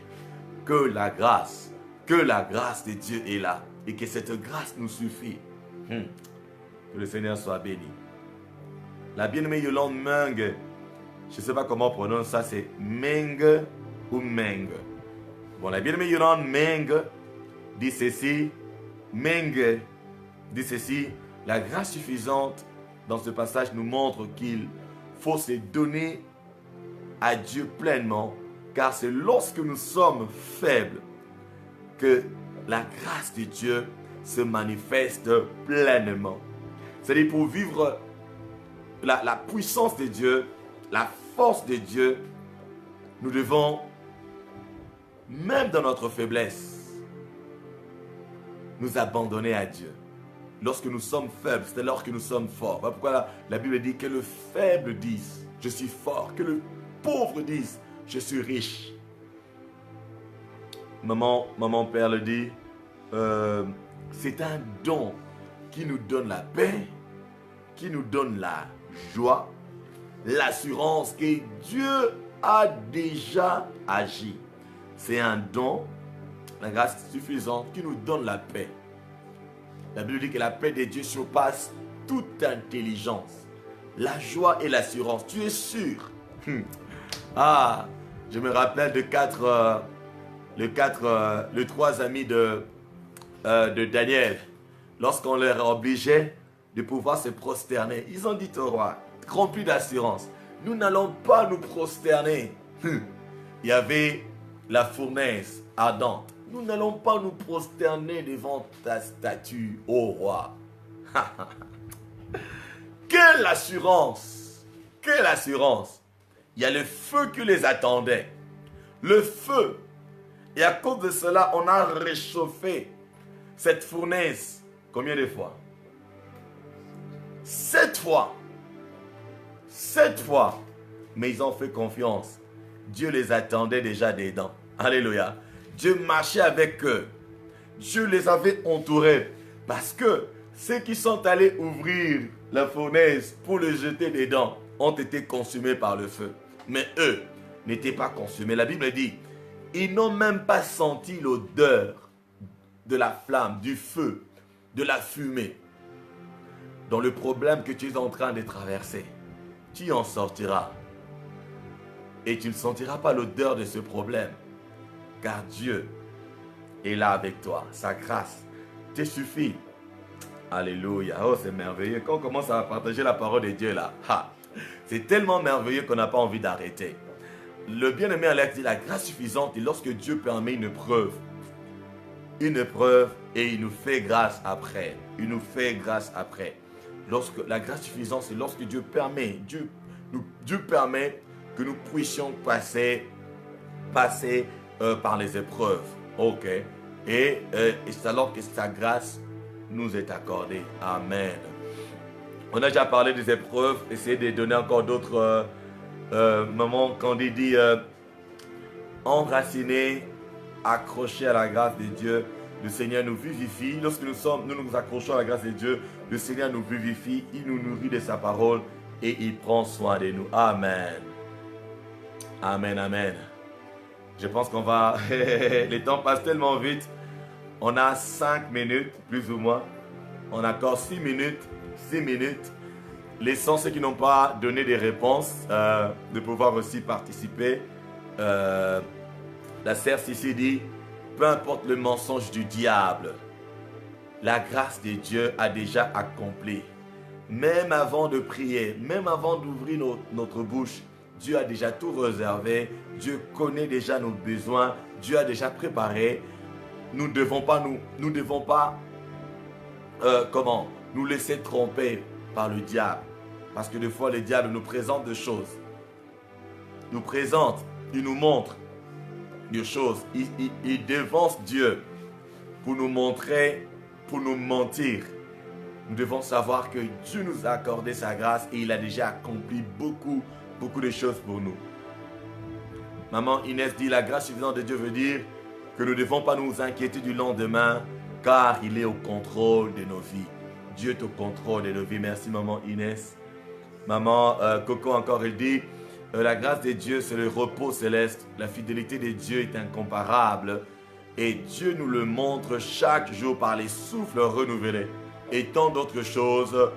que la grâce de Dieu est là et que cette grâce nous suffit. Que le Seigneur soit béni. La bien-aimée Yolande Meng, je ne sais pas comment on prononce ça, c'est Meng ou Meng. Bon, la bien-aimée Yolande Meng dit ceci, la grâce suffisante dans ce passage nous montre qu'il faut se donner à Dieu pleinement, car c'est lorsque nous sommes faibles que la grâce de Dieu se manifeste pleinement. C'est-à-dire pour vivre la puissance de Dieu, la force de Dieu, nous devons, même dans notre faiblesse, nous abandonner à Dieu. Lorsque nous sommes faibles, c'est alors que nous sommes forts. Voilà pourquoi la Bible dit que le faible dise, je suis fort, que le pauvre dise, je suis riche. Maman Père le dit, c'est un don qui nous donne la paix, qui nous donne la joie, l'assurance que Dieu a déjà agi. C'est un don, la grâce suffisante qui nous donne la paix. La Bible dit que la paix de Dieu surpasse toute intelligence. La joie et l'assurance. Tu es sûr. Je me rappelle de trois amis de Daniel. Lorsqu'on leur obligeait de pouvoir se prosterner, ils ont dit au roi, rempli d'assurance, nous n'allons pas nous prosterner. Il y avait la fournaise ardente. Nous n'allons pas nous prosterner devant ta statue, ô roi. Quelle assurance! Quelle assurance! Il y a le feu qui les attendait. Le feu. Et à cause de cela, on a réchauffé cette fournaise. Combien de fois? 7 fois. Mais ils ont fait confiance. Dieu les attendait déjà dedans. Alléluia. Dieu marchait avec eux. Dieu les avait entourés. Parce que ceux qui sont allés ouvrir la fournaise pour le jeter dedans ont été consumés par le feu. Mais eux n'étaient pas consumés. La Bible dit, ils n'ont même pas senti l'odeur de la flamme, du feu, de la fumée. Dans le problème que tu es en train de traverser, tu en sortiras. Et tu ne sentiras pas l'odeur de ce problème. Car Dieu est là avec toi. Sa grâce te suffit. Alléluia. Oh, c'est merveilleux. Quand on commence à partager la parole de Dieu là, c'est tellement merveilleux qu'on n'a pas envie d'arrêter. Le bien-aimé Alex dit, la grâce suffisante est lorsque Dieu permet une épreuve. Une épreuve et il nous fait grâce après. Il nous fait grâce après. Lorsque la grâce suffisante, c'est lorsque Dieu permet, Dieu permet que nous puissions passer par les épreuves. Ok. Et c'est alors que sa grâce nous est accordée. Amen. On a déjà parlé des épreuves. Essayez de donner encore d'autres moments quand il dit enraciné, accroché à la grâce de Dieu. Le Seigneur nous vivifie. Lorsque nous nous accrochons à la grâce de Dieu, le Seigneur nous vivifie. Il nous nourrit de sa parole et il prend soin de nous. Amen. Amen, amen. Je pense qu'on va... Les temps passent tellement vite. On a 5 minutes, plus ou moins. On a encore 6 minutes. 6 minutes. Laissons ceux qui n'ont pas donné des réponses de pouvoir aussi participer. La sœur Cici dit, peu importe le mensonge du diable, la grâce de Dieu a déjà accompli. Même avant de prier, même avant d'ouvrir notre bouche, Dieu a déjà tout réservé. Dieu connaît déjà nos besoins. Dieu a déjà préparé. Nous ne devons pas nous laisser tromper par le diable. Parce que des fois, le diable nous présente des choses. Il nous montre des choses. Il dévance Dieu pour nous montrer, pour nous mentir. Nous devons savoir que Dieu nous a accordé sa grâce et il a déjà accompli beaucoup de choses pour nous. Maman Inès dit, la grâce suffisante de Dieu veut dire que nous ne devons pas nous inquiéter du lendemain car il est au contrôle de nos vies. Dieu est au contrôle de nos vies. Merci maman Inès. Maman Coco encore, elle dit, la grâce de Dieu c'est le repos céleste. La fidélité de Dieu est incomparable et Dieu nous le montre chaque jour par les souffles renouvelés. Et tant d'autres choses,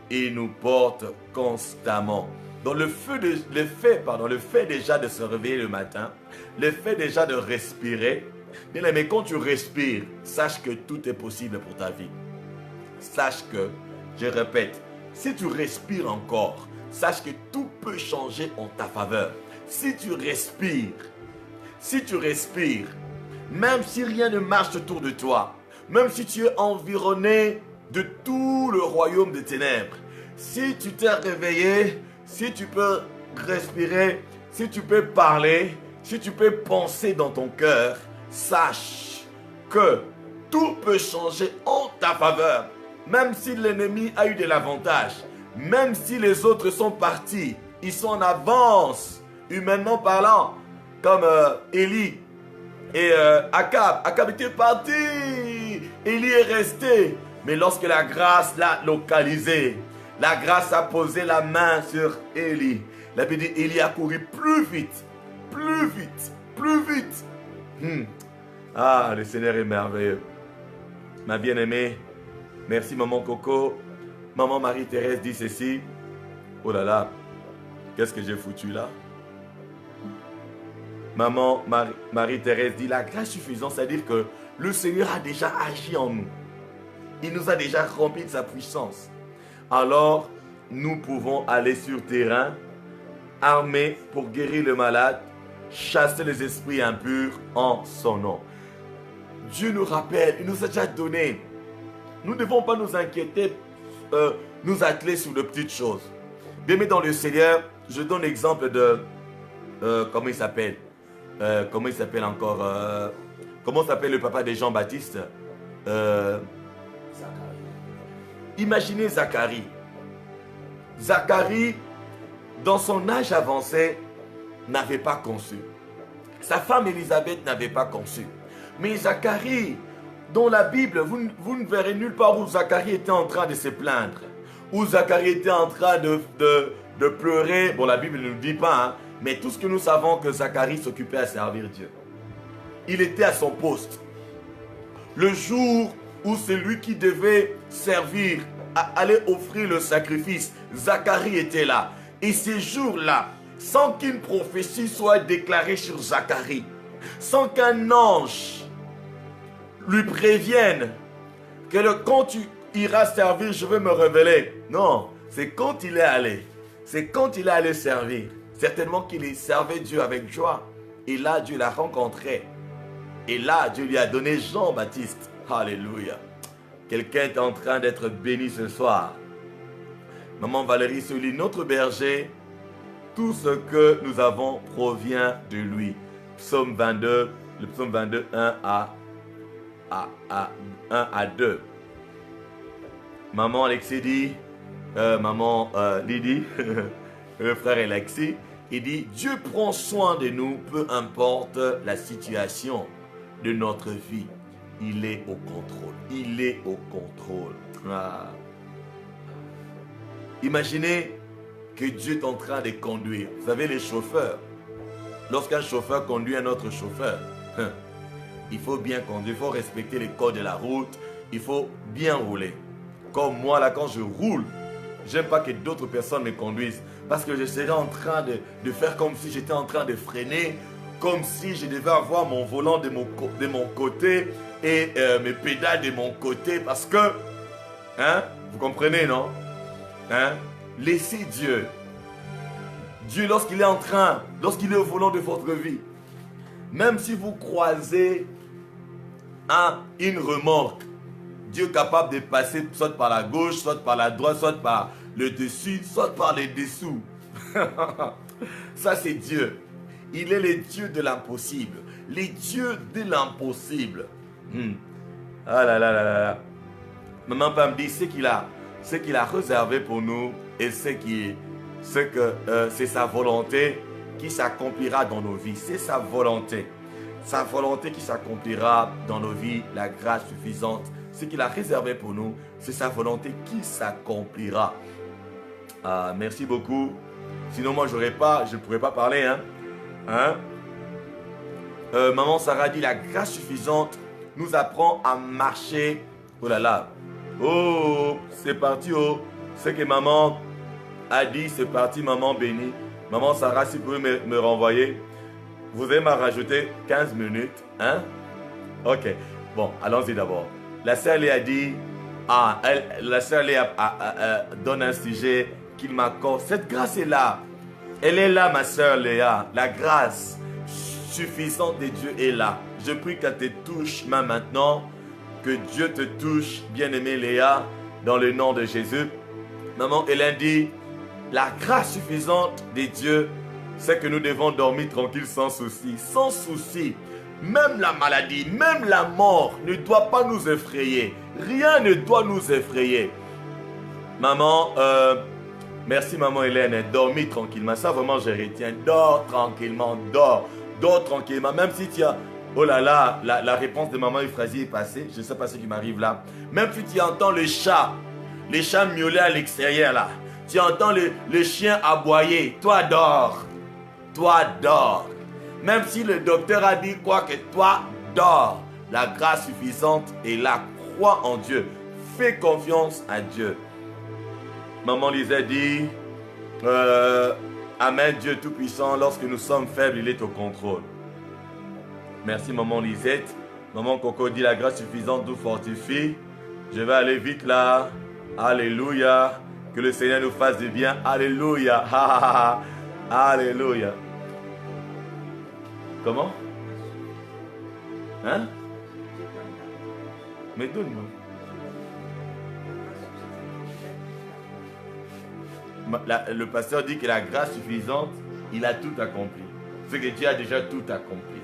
il nous porte constamment. Dans le fait déjà de se réveiller le matin, le fait déjà de respirer, bien aimé, quand tu respires, sache que tout est possible pour ta vie. Sache que, je répète, si tu respires encore, sache que tout peut changer en ta faveur. Si tu respires, même si rien ne marche autour de toi, même si tu es environné de tout le royaume des ténèbres, si tu t'es réveillé, si tu peux respirer, si tu peux parler, si tu peux penser dans ton cœur, sache que tout peut changer en ta faveur. Même si l'ennemi a eu de l'avantage, même si les autres sont partis, ils sont en avance, humainement parlant, comme Élie et Akab. Akab était parti, Élie est resté. Mais lorsque la grâce l'a localisé, la grâce a posé la main sur Élie. La Bible dit, Élie a couru plus vite. Ah, le Seigneur est merveilleux. Ma bien-aimée, merci maman Coco. Maman Marie-Thérèse dit ceci. Oh là là, qu'est-ce que j'ai foutu là? Maman Marie-Thérèse dit, la grâce suffisante, c'est-à-dire que le Seigneur a déjà agi en nous. Il nous a déjà rempli de sa puissance. Alors, nous pouvons aller sur terrain, armés pour guérir le malade, chasser les esprits impurs en son nom. Dieu nous rappelle, il nous a déjà donné. Nous ne devons pas nous inquiéter, nous atteler sur de petites choses. Bien, mais dans le Seigneur, je donne l'exemple de... comment il s'appelle encore comment s'appelle le papa de Jean-Baptiste Imaginez Zacharie. Zacharie, dans son âge avancé, n'avait pas conçu. Sa femme Élisabeth n'avait pas conçu. Mais Zacharie, dans la Bible, vous ne verrez nulle part où Zacharie était en train de se plaindre. Où Zacharie était en train de pleurer. Bon, la Bible ne nous dit pas, hein, mais tout ce que nous savons, que Zacharie s'occupait à servir Dieu. Il était à son poste. Le jour où c'est lui qui devait servir, aller offrir le sacrifice, Zacharie était là. Et ces jours-là, sans qu'une prophétie soit déclarée sur Zacharie, sans qu'un ange lui prévienne que quand tu iras servir, je vais me révéler. Non, c'est quand il est allé. C'est quand il est allé servir. Certainement qu'il servait Dieu avec joie. Et là, Dieu l'a rencontré. Et là, Dieu lui a donné Jean-Baptiste. Alléluia. Quelqu'un est en train d'être béni ce soir. Maman Valérie souligne notre berger. Tout ce que nous avons provient de lui. Psaume 22, le psaume 22, 1 à 2. Maman Alexis dit, maman Lydie, le frère Alexis, il dit, Dieu prend soin de nous, peu importe la situation de notre vie. Il est au contrôle. Il est au contrôle. Ah. Imaginez que Dieu est en train de conduire. Vous savez, les chauffeurs, lorsqu'un chauffeur conduit un autre chauffeur, il faut bien conduire, il faut respecter les codes de la route, il faut bien rouler. Comme moi, là, quand je roule, j'aime pas que d'autres personnes me conduisent, parce que je serais en train de faire comme si j'étais en train de freiner, comme si je devais avoir mon volant de mon côté et mes pédales de mon côté, parce que, hein, vous comprenez, non? Hein? Laissez Dieu. Dieu, lorsqu'il est au volant de votre vie, même si vous croisez une remorque, Dieu est capable de passer soit par la gauche, soit par la droite, soit par le dessus, soit par les dessous. Ça, c'est Dieu. Il est le Dieu de l'impossible. Les dieux de l'impossible. Ah là là là là. Maman Pam dit ce qu'il a réservé pour nous et c'est sa volonté qui s'accomplira dans nos vies. C'est sa volonté. Sa volonté qui s'accomplira dans nos vies, la grâce suffisante. Ce qu'il a réservé pour nous, c'est sa volonté qui s'accomplira. Ah, merci beaucoup. Sinon, moi, je ne pourrais pas parler. Maman Sarah dit, la grâce suffisante nous apprend à marcher. Oh là là. Oh, c'est parti. Oh, ce que maman a dit, c'est parti, maman bénie. Maman Sarah, si vous pouvez me renvoyer. Vous allez me rajouter 15 minutes. Hein? Ok. Bon, allons-y d'abord. La sœur Léa dit, la sœur Léa donne un sujet qu'il m'accorde. Cette grâce est là. Elle est là, ma sœur Léa. La grâce suffisante de Dieu est là. Je prie qu'elle te touche maintenant. Que Dieu te touche, bien-aimée Léa, dans le nom de Jésus. Maman Hélène dit, la grâce suffisante de Dieu, c'est que nous devons dormir tranquille sans souci. Sans souci. Même la maladie, même la mort ne doit pas nous effrayer. Rien ne doit nous effrayer. Maman, merci maman Hélène, dormis tranquillement. Ça vraiment je retiens. Dors tranquillement, dors. Dors tranquillement. Même si tu as... Oh là là, la réponse de maman Euphrasie est passée. Je ne sais pas ce qui m'arrive là. Même si tu entends les chats miauler à l'extérieur là. Tu entends le chien aboyer. Toi dors. Toi dors. Même si le docteur a dit quoi que toi dors. La grâce suffisante est là. Crois en Dieu. Fais confiance à Dieu. Maman Lisette dit, Amen, Dieu Tout-Puissant, lorsque nous sommes faibles, il est au contrôle. Merci maman Lisette. Maman Coco dit, la grâce suffisante nous fortifie. Je vais aller vite là. Alléluia. Que le Seigneur nous fasse du bien. Alléluia. Alléluia. Comment? Hein? Mais donne-moi. Le pasteur dit que la grâce suffisante, il a tout accompli. C'est que Dieu a déjà tout accompli.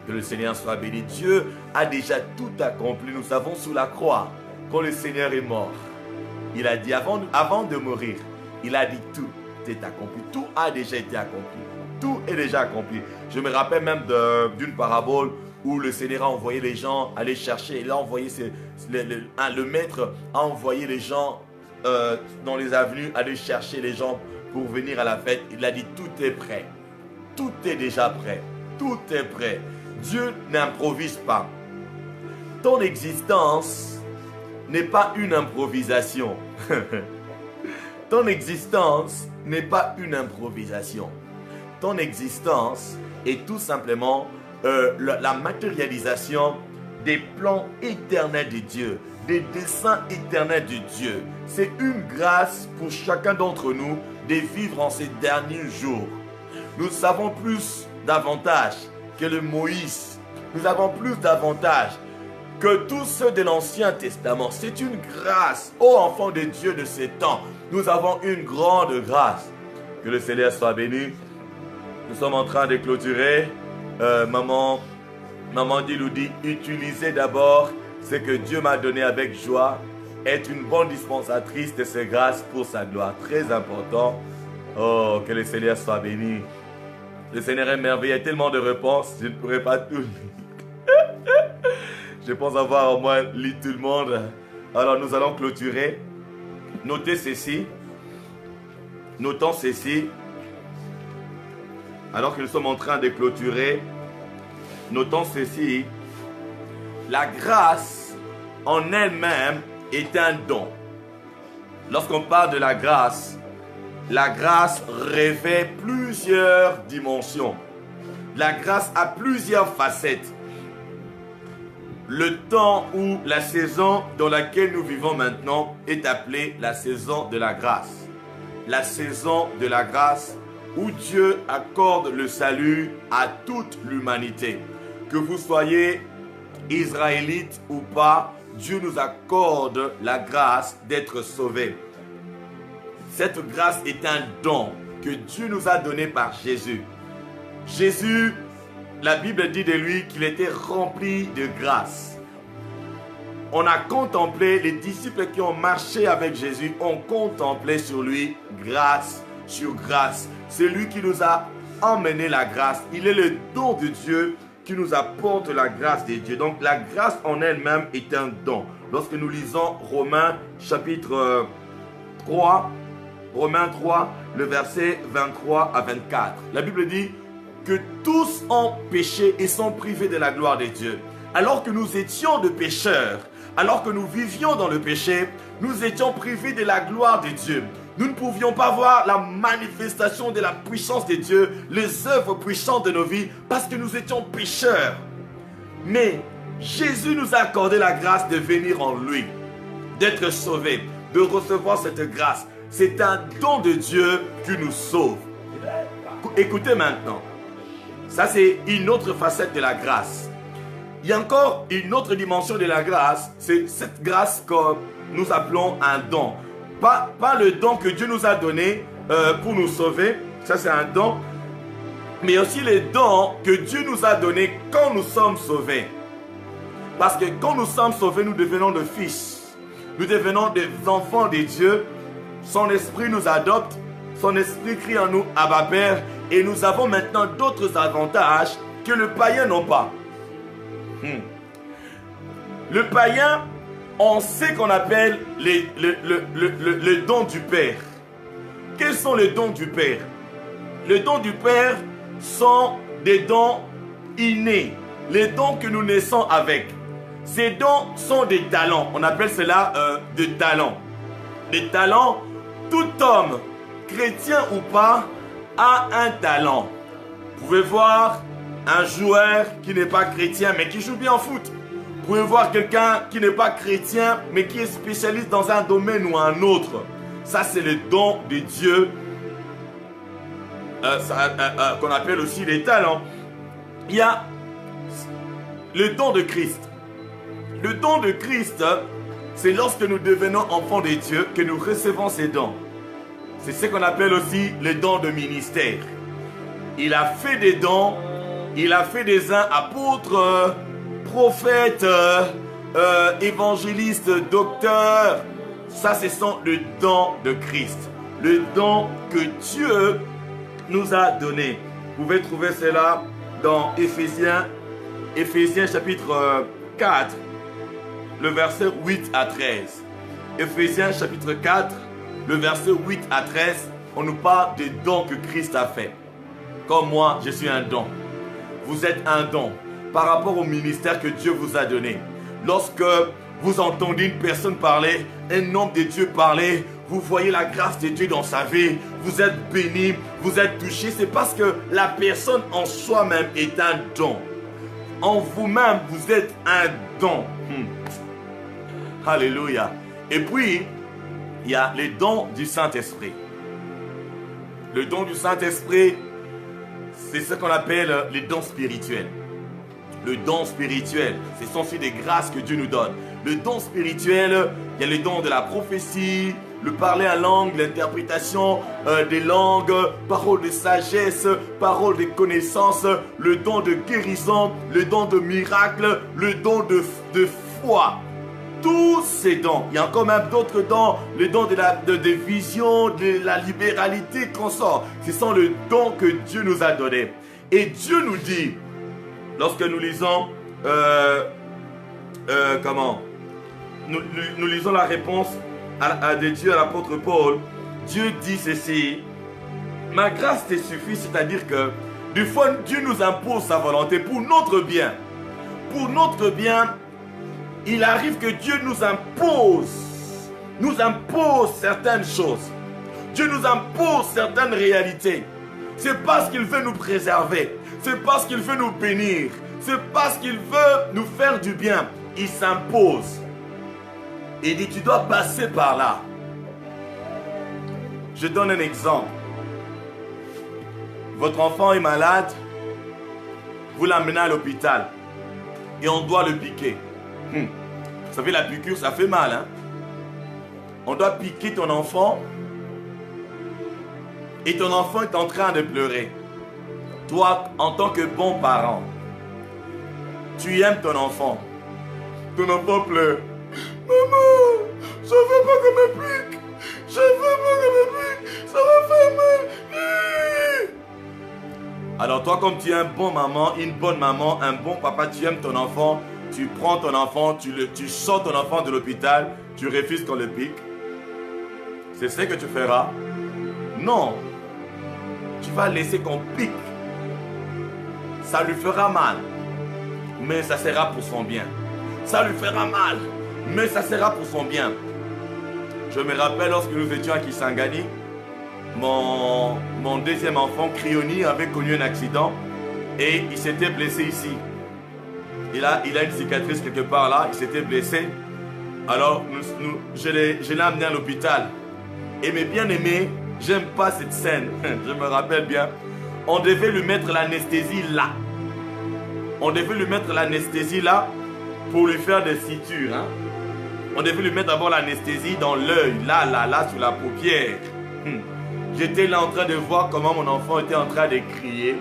Que le Seigneur soit béni. Dieu a déjà tout accompli. Nous savons sous la croix quand le Seigneur est mort. il a dit avant de mourir, il a dit tout est accompli. Tout a déjà été accompli. Tout est déjà accompli. Je me rappelle même d'une parabole où le Seigneur a envoyé les gens aller chercher. Il a envoyé le maître a envoyé les gens dans les avenues aller chercher les gens pour venir à la fête. Il a dit tout est prêt. Tout est déjà prêt. Tout est prêt. Dieu n'improvise pas. Ton existence n'est pas une improvisation. Ton existence n'est pas une improvisation. Ton existence est tout simplement la matérialisation des plans éternels de Dieu, des desseins éternels de Dieu. C'est une grâce pour chacun d'entre nous de vivre en ces derniers jours. Nous savons plus d'avantages que le Moïse. Nous avons plus d'avantages que tous ceux de l'Ancien Testament. C'est une grâce. Ô enfants de Dieu de ces temps, nous avons une grande grâce. Que le Seigneur soit béni. Nous sommes en train de clôturer. Maman Diloudi, utilisez d'abord ce que Dieu m'a donné avec joie. Être une bonne dispensatrice de ses grâces pour sa gloire. Très important. Oh, que le Seigneur soit béni. Le Seigneur est merveilleux. Il y a tellement de réponses. Je ne pourrais pas tout lire. Je pense avoir au moins lu tout le monde. Alors nous allons clôturer. Notez ceci. Notons ceci. Alors que nous sommes en train de clôturer, notons ceci. La grâce en elle-même est un don. Lorsqu'on parle de la grâce revêt plusieurs dimensions. La grâce a plusieurs facettes. Le temps ou la saison dans laquelle nous vivons maintenant est appelée la saison de la grâce. La saison de la grâce où Dieu accorde le salut à toute l'humanité. Que vous soyez israélite ou pas, Dieu nous accorde la grâce d'être sauvés. Cette grâce est un don que Dieu nous a donné par Jésus. Jésus, la Bible dit de lui qu'il était rempli de grâce. On a contemplé, les disciples qui ont marché avec Jésus ont contemplé sur lui grâce sur grâce. C'est lui qui nous a emmené la grâce. Il est le don de Dieu qui nous apporte la grâce de Dieu. Donc la grâce en elle-même est un don. Lorsque nous lisons Romains chapitre 3, Romains 3, le verset 23 à 24. La Bible dit que tous ont péché et sont privés de la gloire de Dieu. Alors que nous étions de pécheurs, alors que nous vivions dans le péché, nous étions privés de la gloire de Dieu. Nous ne pouvions pas voir la manifestation de la puissance de Dieu, les œuvres puissantes de nos vies, parce que nous étions pécheurs. Mais Jésus nous a accordé la grâce de venir en lui, d'être sauvés, de recevoir cette grâce. C'est un don de Dieu qui nous sauve. Écoutez maintenant, ça c'est une autre facette de la grâce. Il y a encore une autre dimension de la grâce, c'est cette grâce que nous appelons un don. Pas le don que Dieu nous a donné pour nous sauver, ça c'est un don, mais aussi les dons que Dieu nous a donnés quand nous sommes sauvés. Parce que quand nous sommes sauvés, nous devenons des fils, nous devenons des enfants de Dieu. Son esprit nous adopte, son esprit crie en nous, Abba Père, et nous avons maintenant d'autres avantages que le païen n'a pas. Le païen, on sait qu'on appelle le don du Père. Quels sont les dons du Père? Les dons du Père sont des dons innés, les dons que nous naissons avec. Ces dons sont des talents, on appelle cela des talents. Des talents, tout homme, chrétien ou pas, a un talent. Vous pouvez voir un joueur qui n'est pas chrétien mais qui joue bien au foot. Vous pouvez voir quelqu'un qui n'est pas chrétien mais qui est spécialiste dans un domaine ou un autre. Ça c'est le don de Dieu qu'on appelle aussi les talents. Il y a le don de Christ. Le don de Christ, c'est lorsque nous devenons enfants de Dieu que nous recevons ces dons. C'est ce qu'on appelle aussi le don de ministère. Il a fait des dons, il a fait des uns apôtres, prophètes, évangélistes, docteurs. Ça, ce sont le don de Christ. Le don que Dieu nous a donné. Vous pouvez trouver cela dans Éphésiens chapitre 4, le verset 8 à 13. Éphésiens chapitre 4, le verset 8 à 13, on nous parle des dons que Christ a fait. Comme moi, je suis un don. Vous êtes un don par rapport au ministère que Dieu vous a donné. Lorsque vous entendez une personne parler, un homme de Dieu parler, vous voyez la grâce de Dieu dans sa vie, vous êtes béni, vous êtes touché, c'est parce que la personne en soi-même est un don. En vous-même, vous êtes un don. Alléluia. Et puis, il y a les dons du Saint-Esprit. Le don du Saint-Esprit, c'est ce qu'on appelle les dons spirituels. Le don spirituel, ce sont aussi des grâces que Dieu nous donne. Le don spirituel, il y a le don de la prophétie, le parler en langue, l'interprétation des langues, parole de sagesse, parole de connaissance, le don de guérison, le don de miracle, le don de foi. Tous ces dons, il y a encore même d'autres dons, le don de vision, de la libéralité qu'on sort. Ce sont les dons que Dieu nous a donnés. Et Dieu nous dit, lorsque nous lisons, nous lisons la réponse de Dieu à l'apôtre Paul, Dieu dit ceci, ma grâce te suffit, c'est-à-dire que des fois Dieu nous impose sa volonté pour notre bien. Pour notre bien, il arrive que Dieu nous impose certaines choses. Dieu nous impose certaines réalités. C'est parce qu'il veut nous préserver. C'est parce qu'il veut nous bénir. C'est parce qu'il veut nous faire du bien. Il s'impose. Il dit, tu dois passer par là. Je donne un exemple. Votre enfant est malade. Vous l'amenez à l'hôpital. Et on doit le piquer. Vous savez, la piqûre, ça fait mal. Hein? On doit piquer ton enfant. Et ton enfant est en train de pleurer. Toi, en tant que bon parent, tu aimes ton enfant. Ton enfant pleure. Maman, je veux pas qu'on me pique. Je veux pas qu'on me pique. Ça va faire mal. Alors toi, comme tu es un bon maman, une bonne maman, un bon papa, tu aimes ton enfant, tu prends ton enfant, tu sors ton enfant de l'hôpital, tu refuses qu'on le pique. C'est ce que tu feras. Non. Tu vas laisser qu'on pique. Ça lui fera mal. Mais ça sera pour son bien. Ça lui fera mal. Mais ça sera pour son bien. Je me rappelle lorsque nous étions à Kisangani, mon deuxième enfant, Krioni, avait connu un accident et il s'était blessé ici. Il a une cicatrice quelque part là, il s'était blessé. Alors, je l'ai amené à l'hôpital. Et mes bien-aimés, j'aime pas cette scène, je me rappelle bien. On devait lui mettre l'anesthésie là. On devait lui mettre l'anesthésie là pour lui faire des sutures. Hein? On devait lui mettre d'abord l'anesthésie dans l'œil, là, sur la paupière. J'étais là en train de voir comment mon enfant était en train de crier.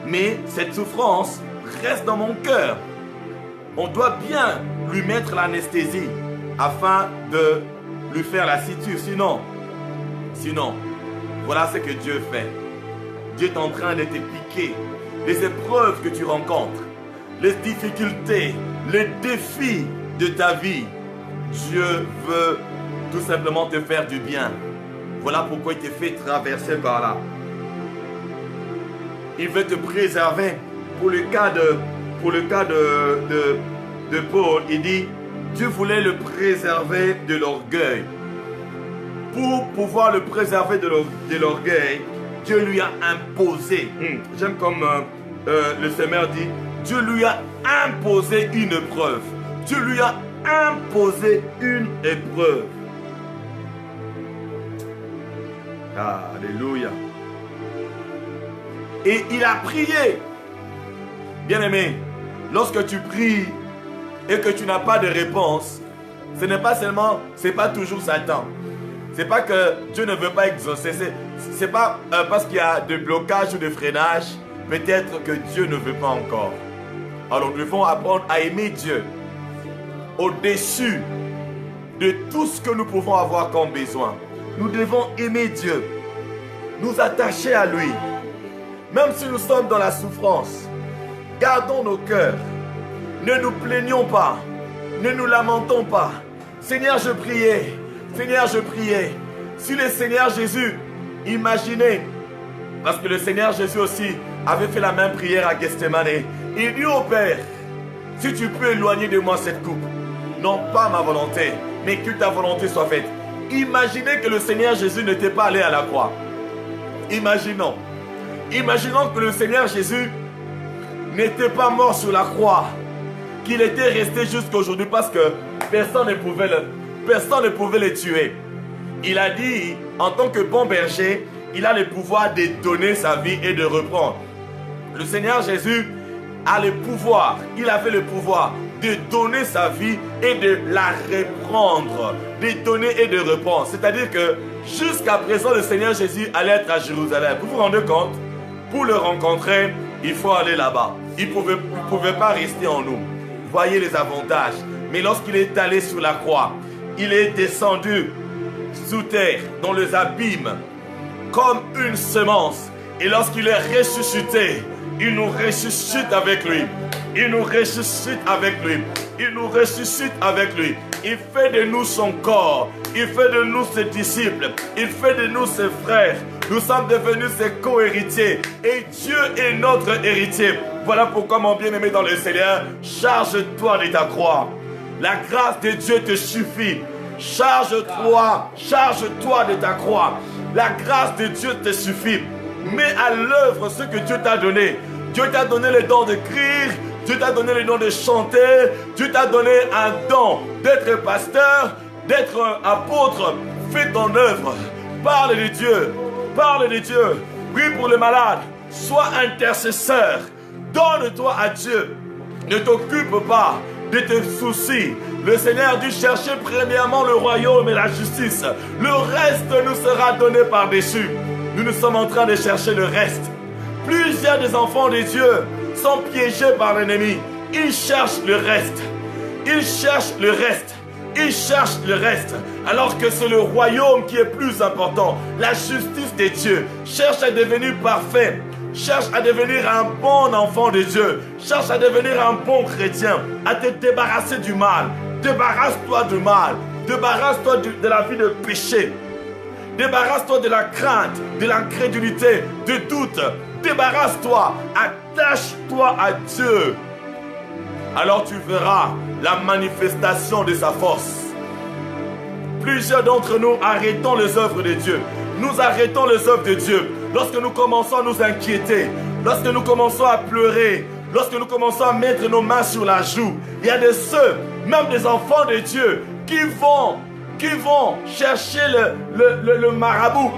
Mais cette souffrance reste dans mon cœur. On doit bien lui mettre l'anesthésie afin de lui faire la suture. Sinon, voilà ce que Dieu fait. Dieu est en train de te piquer. Les épreuves que tu rencontres, les difficultés, les défis de ta vie, Dieu veut tout simplement te faire du bien. Voilà pourquoi il te fait traverser par là. Il veut te préserver. Pour le cas de Paul, il dit, Dieu voulait le préserver de l'orgueil. Pour pouvoir le préserver de l'orgueil, Dieu lui a imposé. J'aime comme le Seigneur dit, Dieu lui a imposé une épreuve. Dieu lui a imposé une épreuve. Alléluia. Et il a prié. Bien-aimé, lorsque tu pries et que tu n'as pas de réponse, ce n'est pas seulement, c'est pas toujours Satan. C'est pas que Dieu ne veut pas exaucer. C'est pas parce qu'il y a de blocage ou de freinage. Peut-être que Dieu ne veut pas encore. Alors nous devons apprendre à aimer Dieu. au-dessus de tout ce que nous pouvons avoir comme besoin. Nous devons aimer Dieu, nous attacher à lui. Même si nous sommes dans la souffrance, gardons nos cœurs. Ne nous plaignons pas, ne nous lamentons pas. Seigneur, je priais. Seigneur, je priais. Si le Seigneur Jésus, imaginez, parce que le Seigneur Jésus aussi avait fait la même prière à Gethsemane. Il dit au Père, si tu peux éloigner de moi cette coupe, non pas ma volonté, mais que ta volonté soit faite. Imaginez que le Seigneur Jésus n'était pas allé à la croix. Imaginons que le Seigneur Jésus n'était pas mort sur la croix, qu'il était resté jusqu'à aujourd'hui parce que personne ne pouvait le tuer. Il a dit, en tant que bon berger, il a le pouvoir de donner sa vie et de reprendre. Le Seigneur Jésus a le pouvoir, il avait le pouvoir de donner sa vie et de la reprendre, de donner et de reprendre. C'est-à-dire que jusqu'à présent, le Seigneur Jésus allait être à Jérusalem. Vous vous rendez compte? Pour le rencontrer, il faut aller là-bas. Il ne pouvait pas rester en nous. Voyez les avantages. Mais lorsqu'il est allé sur la croix, il est descendu sous terre, dans les abîmes, comme une semence. Et lorsqu'il est ressuscité, il nous ressuscite avec lui. Il nous ressuscite avec lui. Il nous ressuscite avec lui. Il fait de nous son corps. Il fait de nous ses disciples. Il fait de nous ses frères. Nous sommes devenus ses co-héritiers. Et Dieu est notre héritier. Voilà pourquoi, mon bien-aimé dans le Seigneur, charge-toi de ta croix. La grâce de Dieu te suffit. Charge-toi de ta croix. La grâce de Dieu te suffit. Mets à l'œuvre ce que Dieu t'a donné. Dieu t'a donné le don d'écrire. Dieu t'a donné le don de chanter. Dieu t'a donné un don d'être pasteur, d'être apôtre. Fais ton œuvre. Parle de Dieu. Parle de Dieu. Prie pour les malades. Sois intercesseur. Donne-toi à Dieu. Ne t'occupe pas de tes soucis. Le Seigneur dit chercher premièrement le royaume et la justice. Le reste nous sera donné par-dessus. Nous sommes en train de chercher le reste. Plusieurs des enfants de Dieu sont piégés par l'ennemi. Ils cherchent le reste. Ils cherchent le reste. Ils cherchent le reste. Alors que c'est le royaume qui est plus important. La justice de Dieu. Cherche à devenir parfait. Cherche à devenir un bon enfant de Dieu. Cherche à devenir un bon chrétien. À te débarrasser du mal. Débarrasse-toi du mal. Débarrasse-toi de la vie de péché. Débarrasse-toi de la crainte, de l'incrédulité, de doute. Débarrasse-toi. Attache-toi à Dieu. Alors tu verras la manifestation de sa force. Plusieurs d'entre nous arrêtons les œuvres de Dieu. Nous arrêtons les œuvres de Dieu. Lorsque nous commençons à nous inquiéter, lorsque nous commençons à pleurer, lorsque nous commençons à mettre nos mains sur la joue, il y a de ceux, même des enfants de Dieu, qui vont chercher le marabout.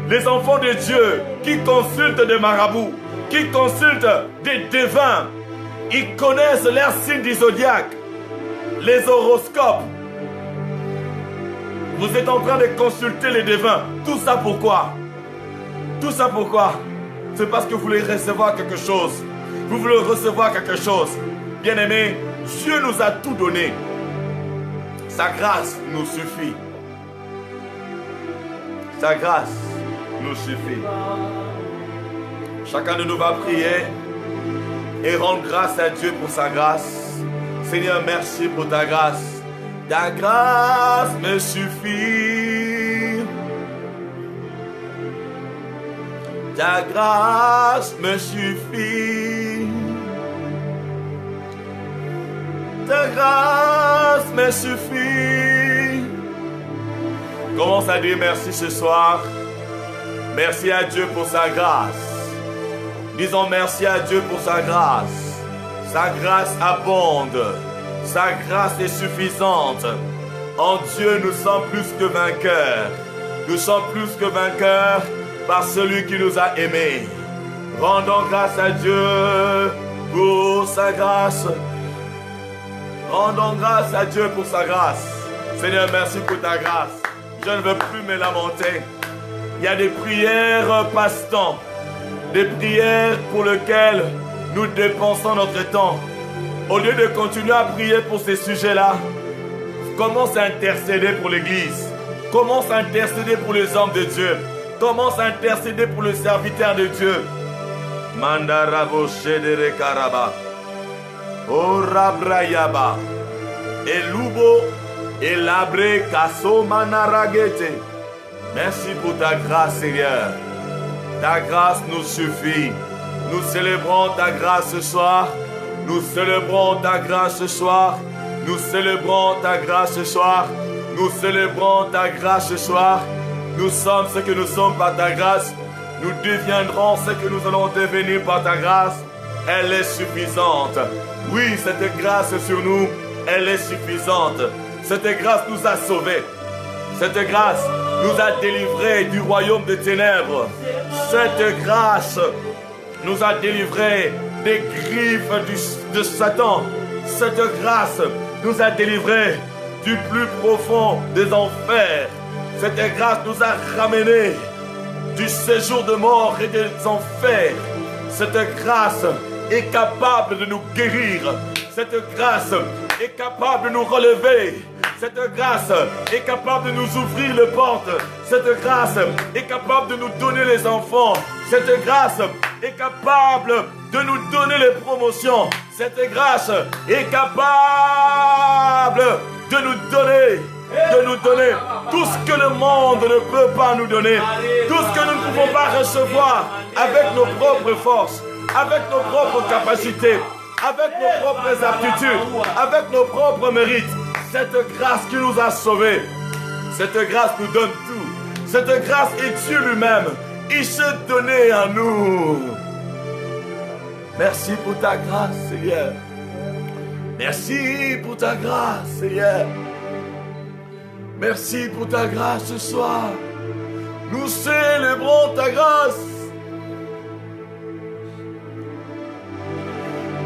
Les enfants de Dieu qui consultent des marabouts, qui consultent des devins, ils connaissent leurs signes du zodiaque, les horoscopes. Vous êtes en train de consulter les devins. Tout ça pourquoi? Tout ça pourquoi? C'est parce que vous voulez recevoir quelque chose. Vous voulez recevoir quelque chose. Bien-aimés, Dieu nous a tout donné. Sa grâce nous suffit. Sa grâce nous suffit. Chacun de nous va prier et rendre grâce à Dieu pour sa grâce. Seigneur, merci pour ta grâce. Ta grâce me suffit. Ta grâce me suffit. Ta grâce me suffit. Commence à dire merci ce soir. Merci à Dieu pour sa grâce. Disons merci à Dieu pour sa grâce. Sa grâce abonde. Sa grâce est suffisante. En Dieu, nous sommes plus que vainqueurs. Nous sommes plus que vainqueurs par celui qui nous a aimés. Rendons grâce à Dieu pour sa grâce. Rendons grâce à Dieu pour sa grâce. Seigneur, merci pour ta grâce. Je ne veux plus me lamenter. Il y a des prières passe-temps. Des prières pour lesquelles nous dépensons notre temps. Au lieu de continuer à prier pour ces sujets-là, commence à intercéder pour l'Église. Commence à intercéder pour les hommes de Dieu. Commence à intercéder pour le serviteur de Dieu. Mandarabo Shedere Karaba. Orabrayaba. Elubo Elabre Kaso Manaragete. Merci pour ta grâce, Seigneur. Ta grâce nous suffit. Nous célébrons ta grâce ce soir. Nous célébrons ta grâce ce soir. Nous célébrons ta grâce ce soir. Nous célébrons ta grâce ce soir. Nous sommes ce que nous sommes par ta grâce. Nous deviendrons ce que nous allons devenir par ta grâce. Elle est suffisante. Oui, cette grâce sur nous, elle est suffisante. Cette grâce nous a sauvés. Cette grâce nous a délivrés du royaume des ténèbres. Cette grâce nous a délivrés des griffes de Satan. Cette grâce nous a délivrés du plus profond des enfers. Cette grâce nous a ramenés du séjour de mort et des enfers. Cette grâce est capable de nous guérir. Cette grâce est capable de nous relever. Cette grâce est capable de nous ouvrir les portes. Cette grâce est capable de nous donner les enfants. Cette grâce est capable de nous donner les promotions. Cette grâce est capable de nous donner tout ce que le monde ne peut pas nous donner. Tout ce que nous ne pouvons pas recevoir avec nos propres forces, avec nos propres capacités, avec nos propres aptitudes, avec nos propres mérites. Cette grâce qui nous a sauvés, cette grâce nous donne tout. Cette grâce est Dieu lui-même. Il s'est donné à nous. Merci pour ta grâce, Seigneur. Merci pour ta grâce, Seigneur. Merci pour ta grâce ce soir. Nous célébrons ta grâce.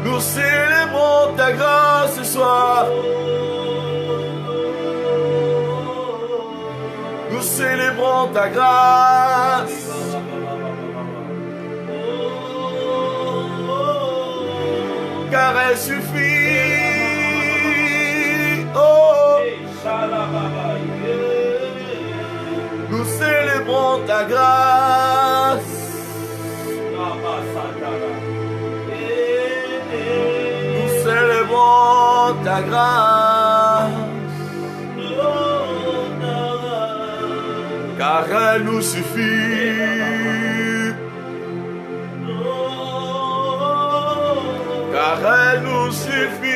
Nous célébrons ta grâce ce soir. Nous célébrons ta grâce. Car elle suffit. Oh, nous célébrons ta grâce. Nous célébrons ta grâce. Car elle nous suffit. Car elle nous suffit.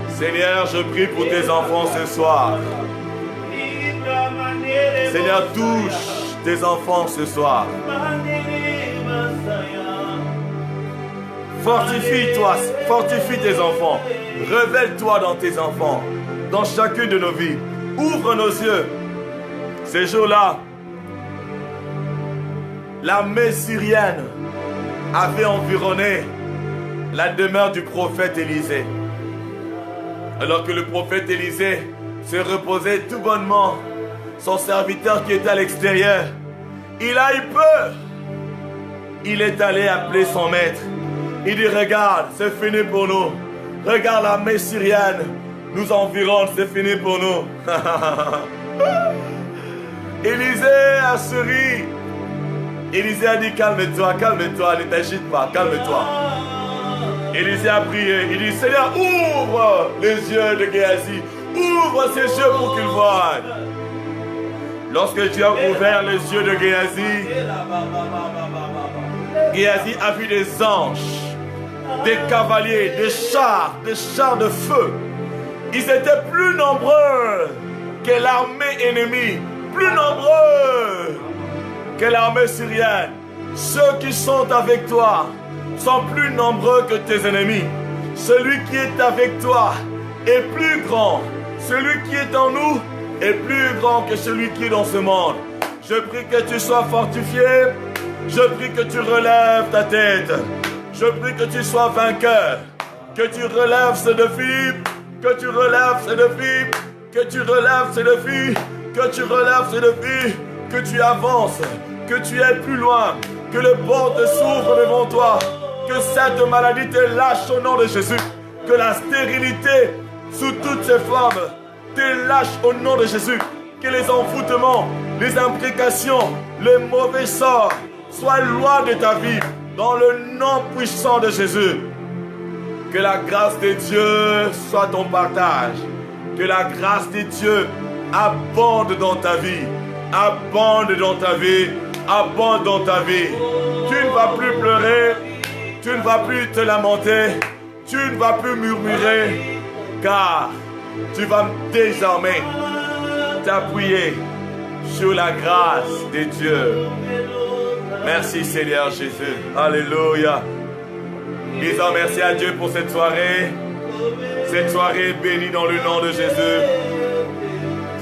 Seigneur, je prie pour tes enfants ce soir. Seigneur, touche tes enfants ce soir. Fortifie-toi, fortifie tes enfants. Révèle-toi dans tes enfants, dans chacune de nos vies. Ouvre nos yeux. Ces jours-là, l'armée syrienne avait environné la demeure du prophète Élisée. Alors que le prophète Élisée se reposait tout bonnement, son serviteur qui était à l'extérieur, il a eu peur. Il est allé appeler son maître. Il dit, regarde, c'est fini pour nous. Regarde, l'armée syrienne nous environne, c'est fini pour nous. Élisée a souri. Élisée a dit, calme-toi, calme-toi, ne t'agite pas, calme-toi. Élisée a prié, il dit, Seigneur, ouvre les yeux de Géasi, ouvre ses yeux pour qu'il voie. Lorsque Dieu a ouvert les yeux de Géasi, Géasi a vu des anges, des cavaliers, des chars de feu. Ils étaient plus nombreux que l'armée ennemie, plus nombreux que l'armée syrienne. Ceux qui sont avec toi sont plus nombreux que tes ennemis. Celui qui est avec toi est plus grand. Celui qui est en nous est plus grand que celui qui est dans ce monde. Je prie que tu sois fortifié. Je prie que tu relèves ta tête. Je prie que tu sois vainqueur. Que tu relèves ce défi. Que tu relèves ce défi. Que tu relèves ce défi. Que tu relèves ce défi. Que tu avances. Que tu ailles plus loin. Que les portes s'ouvrent devant toi. Que cette maladie te lâche au nom de Jésus. Que la stérilité sous toutes ses formes te lâche au nom de Jésus. Que les envoûtements, les imprécations, les mauvais sorts soient loin de ta vie. Dans le nom puissant de Jésus. Que la grâce de Dieu soit ton partage. Que la grâce de Dieu abonde dans ta vie. Abonde dans ta vie. Abonde dans ta vie. Tu ne vas plus pleurer. Tu ne vas plus te lamenter. Tu ne vas plus murmurer. Car tu vas désormais t'appuyer sur la grâce de Dieu. Merci Seigneur Jésus. Alléluia. Disons merci à Dieu pour cette soirée. Cette soirée est bénie dans le nom de Jésus.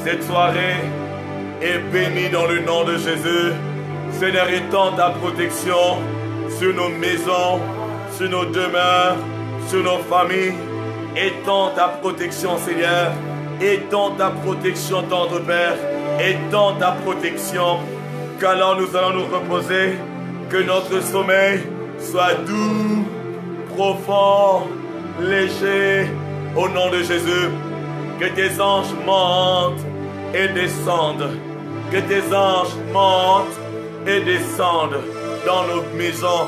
Cette soirée est bénie dans le nom de Jésus. Seigneur, étends ta protection sur nos maisons, sur nos demeures, sur nos familles. Étends ta protection, Seigneur. Étends ta protection, tendre Père. Étends ta protection. Qu'alors nous allons nous reposer. Que notre sommeil soit doux, profond, léger, au nom de Jésus. Que tes anges montent et descendent. Que tes anges montent et descendent dans nos maisons.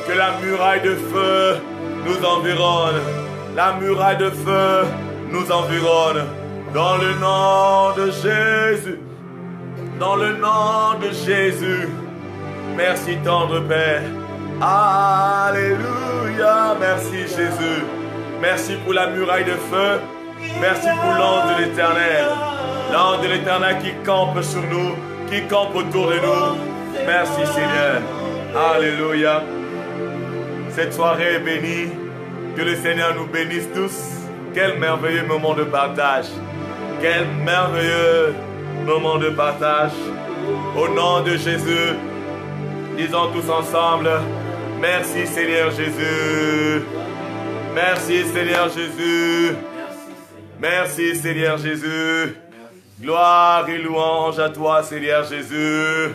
Que la muraille de feu nous environne. La muraille de feu nous environne. Dans le nom de Jésus. Dans le nom de Jésus. Merci tendre Père. Alléluia. Merci Jésus. Merci pour la muraille de feu. Merci pour l'ange de l'Éternel. L'ange de l'Éternel qui campe sur nous, qui campe autour de nous. Merci Seigneur. Alléluia. Cette soirée est bénie. Que le Seigneur nous bénisse tous. Quel merveilleux moment de partage. Quel merveilleux moment de partage. Au nom de Jésus, disons tous ensemble, merci Seigneur Jésus. Merci Seigneur Jésus. Merci Seigneur Jésus. Gloire et louange à toi Seigneur Jésus.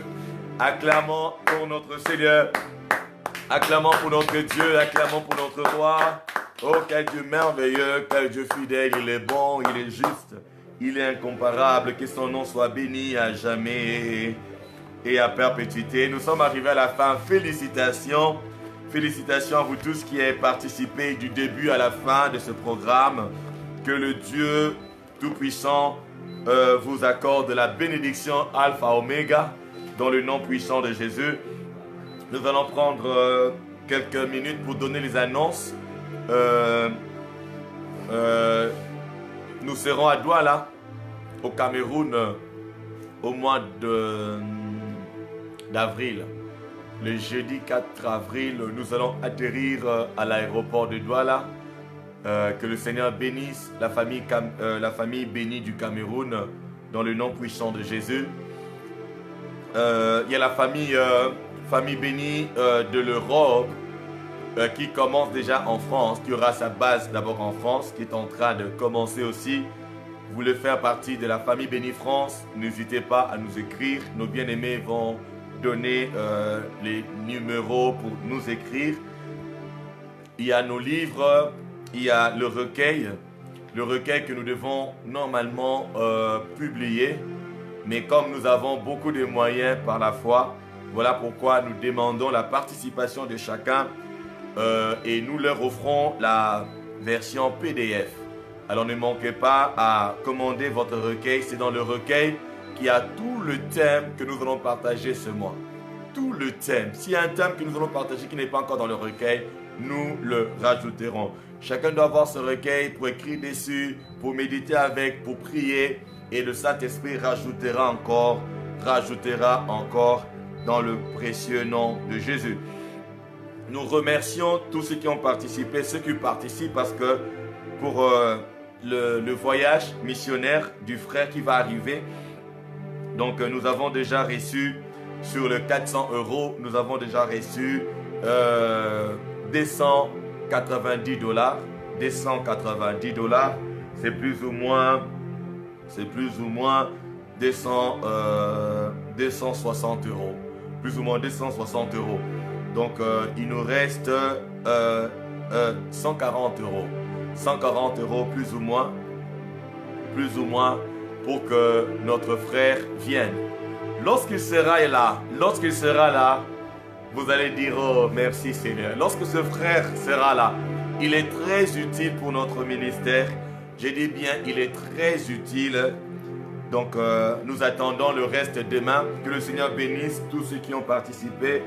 Acclamons pour notre Seigneur. Acclamons pour notre Dieu. Acclamons pour notre roi. Oh, quel Dieu merveilleux, quel Dieu fidèle. Il est bon, il est juste. Il est incomparable. Que son nom soit béni à jamais et à perpétuité. Nous sommes arrivés à la fin. Félicitations. Félicitations à vous tous qui avez participé du début à la fin de ce programme. Que le Dieu Tout-Puissant vous accorde la bénédiction Alpha Oméga dans le nom puissant de Jésus. Nous allons prendre quelques minutes pour donner les annonces. Nous serons à Douala, au Cameroun, au mois d'avril. Le jeudi 4 avril, nous allons atterrir à l'aéroport de Douala. Que le Seigneur bénisse la famille bénie du Cameroun dans le nom puissant de Jésus. Il y a la famille bénie de l'Europe qui commence déjà en France, qui aura sa base d'abord en France, qui est en train de commencer aussi. Vous voulez faire partie de la famille bénie France, n'hésitez pas à nous écrire. Nos bien-aimés vont donner les numéros pour nous écrire. Il y a nos livres. Il y a le recueil que nous devons normalement publier. Mais comme nous avons beaucoup de moyens par la foi, voilà pourquoi nous demandons la participation de chacun et nous leur offrons la version PDF. Alors ne manquez pas à commander votre recueil. C'est dans le recueil qu'il y a tout le thème que nous allons partager ce mois. Tout le thème. S'il y a un thème que nous allons partager qui n'est pas encore dans le recueil, nous le rajouterons. Chacun doit avoir ce recueil pour écrire dessus, pour méditer avec, pour prier. Et le Saint-Esprit rajoutera encore dans le précieux nom de Jésus. Nous remercions tous ceux qui ont participé, ceux qui participent parce que pour le voyage missionnaire du frère qui va arriver, donc nous avons déjà reçu sur le 400 €, nous avons déjà reçu 290 $. 290 $, c'est plus ou moins 260 €. plus ou moins 260 euros. Donc, il nous reste 140 euros. 140 euros plus ou moins pour que notre frère vienne. Lorsqu'il sera là, vous allez dire, oh merci Seigneur. Lorsque ce frère sera là, il est très utile pour notre ministère. Je dis bien, il est très utile. Donc, nous attendons le reste demain. Que le Seigneur bénisse tous ceux qui ont participé.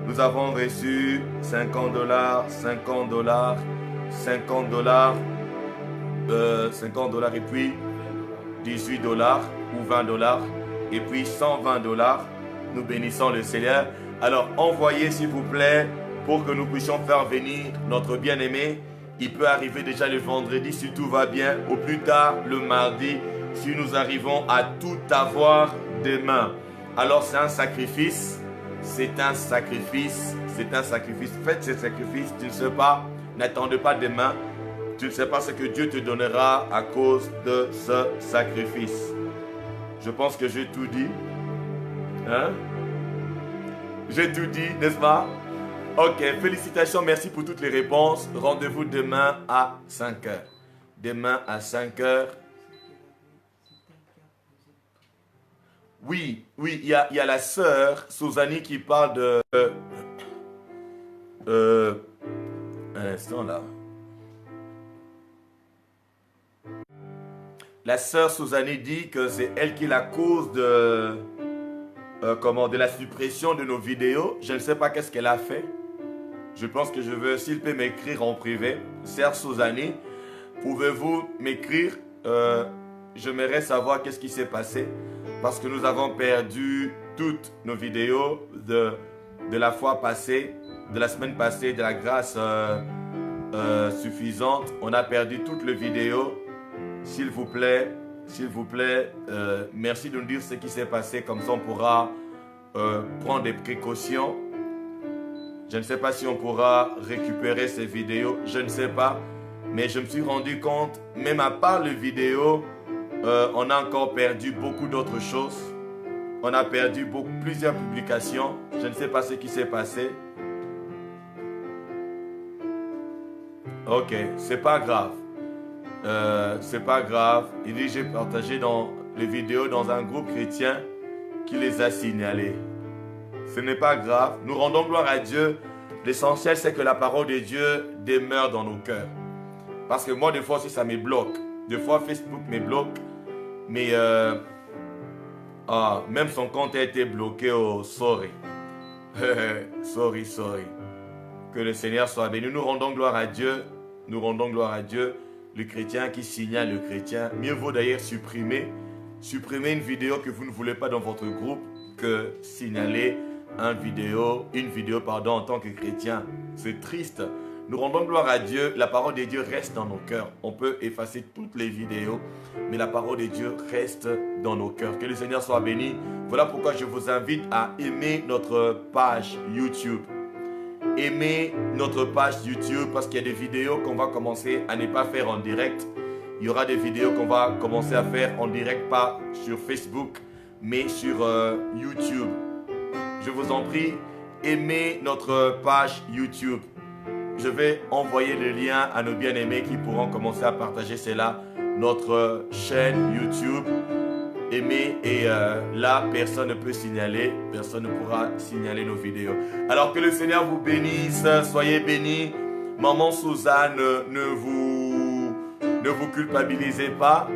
Nous avons reçu 50 $, 50 $, 50 $, 50 $ et puis 18 $ ou 20 $, et puis 120 $. Nous bénissons le Seigneur. Alors, envoyez s'il vous plaît pour que nous puissions faire venir notre bien-aimé. Il peut arriver déjà le vendredi si tout va bien, au plus tard le mardi si nous arrivons à tout avoir demain. Alors, c'est un sacrifice. C'est un sacrifice. Faites ce sacrifice. Tu ne sais pas, n'attendez pas demain. Tu ne sais pas ce que Dieu te donnera à cause de ce sacrifice. Je pense que j'ai tout dit. Hein? J'ai tout dit, n'est-ce pas? Ok, félicitations, merci pour toutes les réponses. Rendez-vous demain à 5 h. Demain à 5 h. Oui, il y a la sœur Souzani qui parle de... un instant là. La sœur Souzani dit que c'est elle qui est la cause de... de la suppression de nos vidéos. Je ne sais pas qu'est-ce qu'elle a fait. Je pense que je veux, s'il peut m'écrire en privé. Sœur Souzani, pouvez-vous m'écrire? J'aimerais savoir qu'est-ce qui s'est passé. Parce que nous avons perdu toutes nos vidéos de la fois passée, de la semaine passée, de la grâce suffisante. On a perdu toutes les vidéos. S'il vous plaît, merci de nous dire ce qui s'est passé. Comme ça, on pourra prendre des précautions. Je ne sais pas si on pourra récupérer ces vidéos. Je ne sais pas. Mais je me suis rendu compte, même à part les vidéos, on a encore perdu beaucoup d'autres choses. On a perdu plusieurs publications. Je ne sais pas ce qui s'est passé. Ok, c'est pas grave. C'est pas grave. Il dit, j'ai partagé dans les vidéos dans un groupe chrétien qui les a signalés. Ce n'est pas grave. Nous rendons gloire à Dieu. L'essentiel, c'est que la parole de Dieu demeure dans nos cœurs. Parce que moi, des fois aussi, ça me bloque. Des fois, Facebook me bloque. Mais même son compte a été bloqué. Oh, sorry. sorry. Que le Seigneur soit béni. Nous rendons gloire à Dieu. Nous rendons gloire à Dieu. Le chrétien qui signale le chrétien. Mieux vaut d'ailleurs supprimer une vidéo que vous ne voulez pas dans votre groupe que signaler une vidéo en tant que chrétien. C'est triste. Nous rendons gloire à Dieu. La parole de Dieu reste dans nos cœurs. On peut effacer toutes les vidéos, mais la parole de Dieu reste dans nos cœurs. Que le Seigneur soit béni. Voilà pourquoi je vous invite à aimer notre page YouTube. Aimez notre page YouTube parce qu'il y a des vidéos qu'on va commencer à ne pas faire en direct. Il y aura des vidéos qu'on va commencer à faire en direct, pas sur Facebook, mais sur YouTube. Je vous en prie, aimez notre page YouTube. Je vais envoyer le lien à nos bien-aimés qui pourront commencer à partager cela, notre chaîne YouTube. Aimez et là, personne ne peut signaler, personne ne pourra signaler nos vidéos. Alors que le Seigneur vous bénisse, soyez bénis. Maman Suzanne, ne vous culpabilisez pas,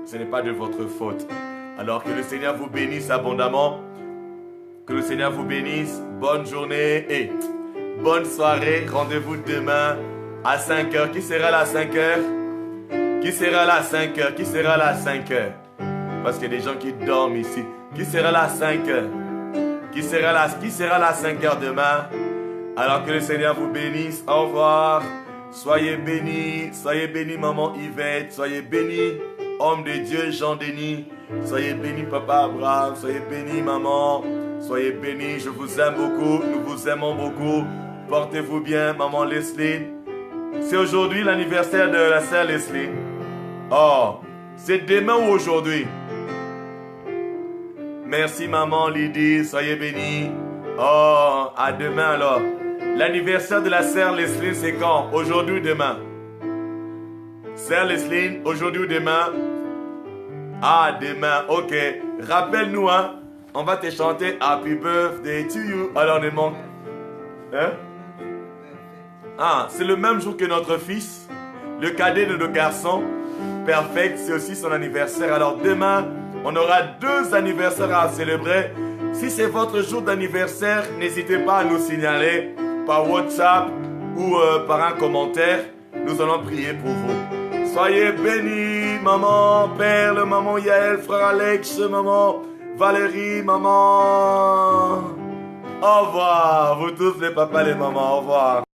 ce n'est pas de votre faute. Alors que le Seigneur vous bénisse abondamment, que le Seigneur vous bénisse, bonne journée et bonne soirée. Rendez-vous demain à 5 h. Qui sera là à 5 h? Qui sera là à 5 h? Qui sera là à 5 h? Parce qu'il y a des gens qui dorment ici. Qui sera là à 5 h? Qui sera là à 5 h demain? Alors que le Seigneur vous bénisse. Au revoir. Soyez bénis maman Yvette. Soyez bénis homme de Dieu Jean-Denis. Soyez bénis papa Abraham. Soyez bénis maman. Soyez bénis. Je vous aime beaucoup. Nous vous aimons beaucoup. Portez-vous bien maman Leslie. C'est aujourd'hui l'anniversaire de la sœur Leslie. Oh, c'est demain ou aujourd'hui? Merci maman Lydie, soyez bénie. Oh, à demain alors. L'anniversaire de la sœur Leslie, c'est quand? Aujourd'hui ou demain? Sœur Leslie, aujourd'hui ou demain? Ah, demain, ok. Rappelle-nous, hein. On va te chanter Happy Birthday to you. Alors, on est manque. Hein? Ah, c'est le même jour que notre fils, le cadet de nos garçons. Perfect, c'est aussi son anniversaire. Alors, demain, on aura 2 anniversaires à célébrer. Si c'est votre jour d'anniversaire, n'hésitez pas à nous signaler par WhatsApp ou par un commentaire. Nous allons prier pour vous. Soyez bénis, maman, Père, maman Yael, frère Alex, maman Valérie, maman. Au revoir, vous tous les papas, les mamans, au revoir.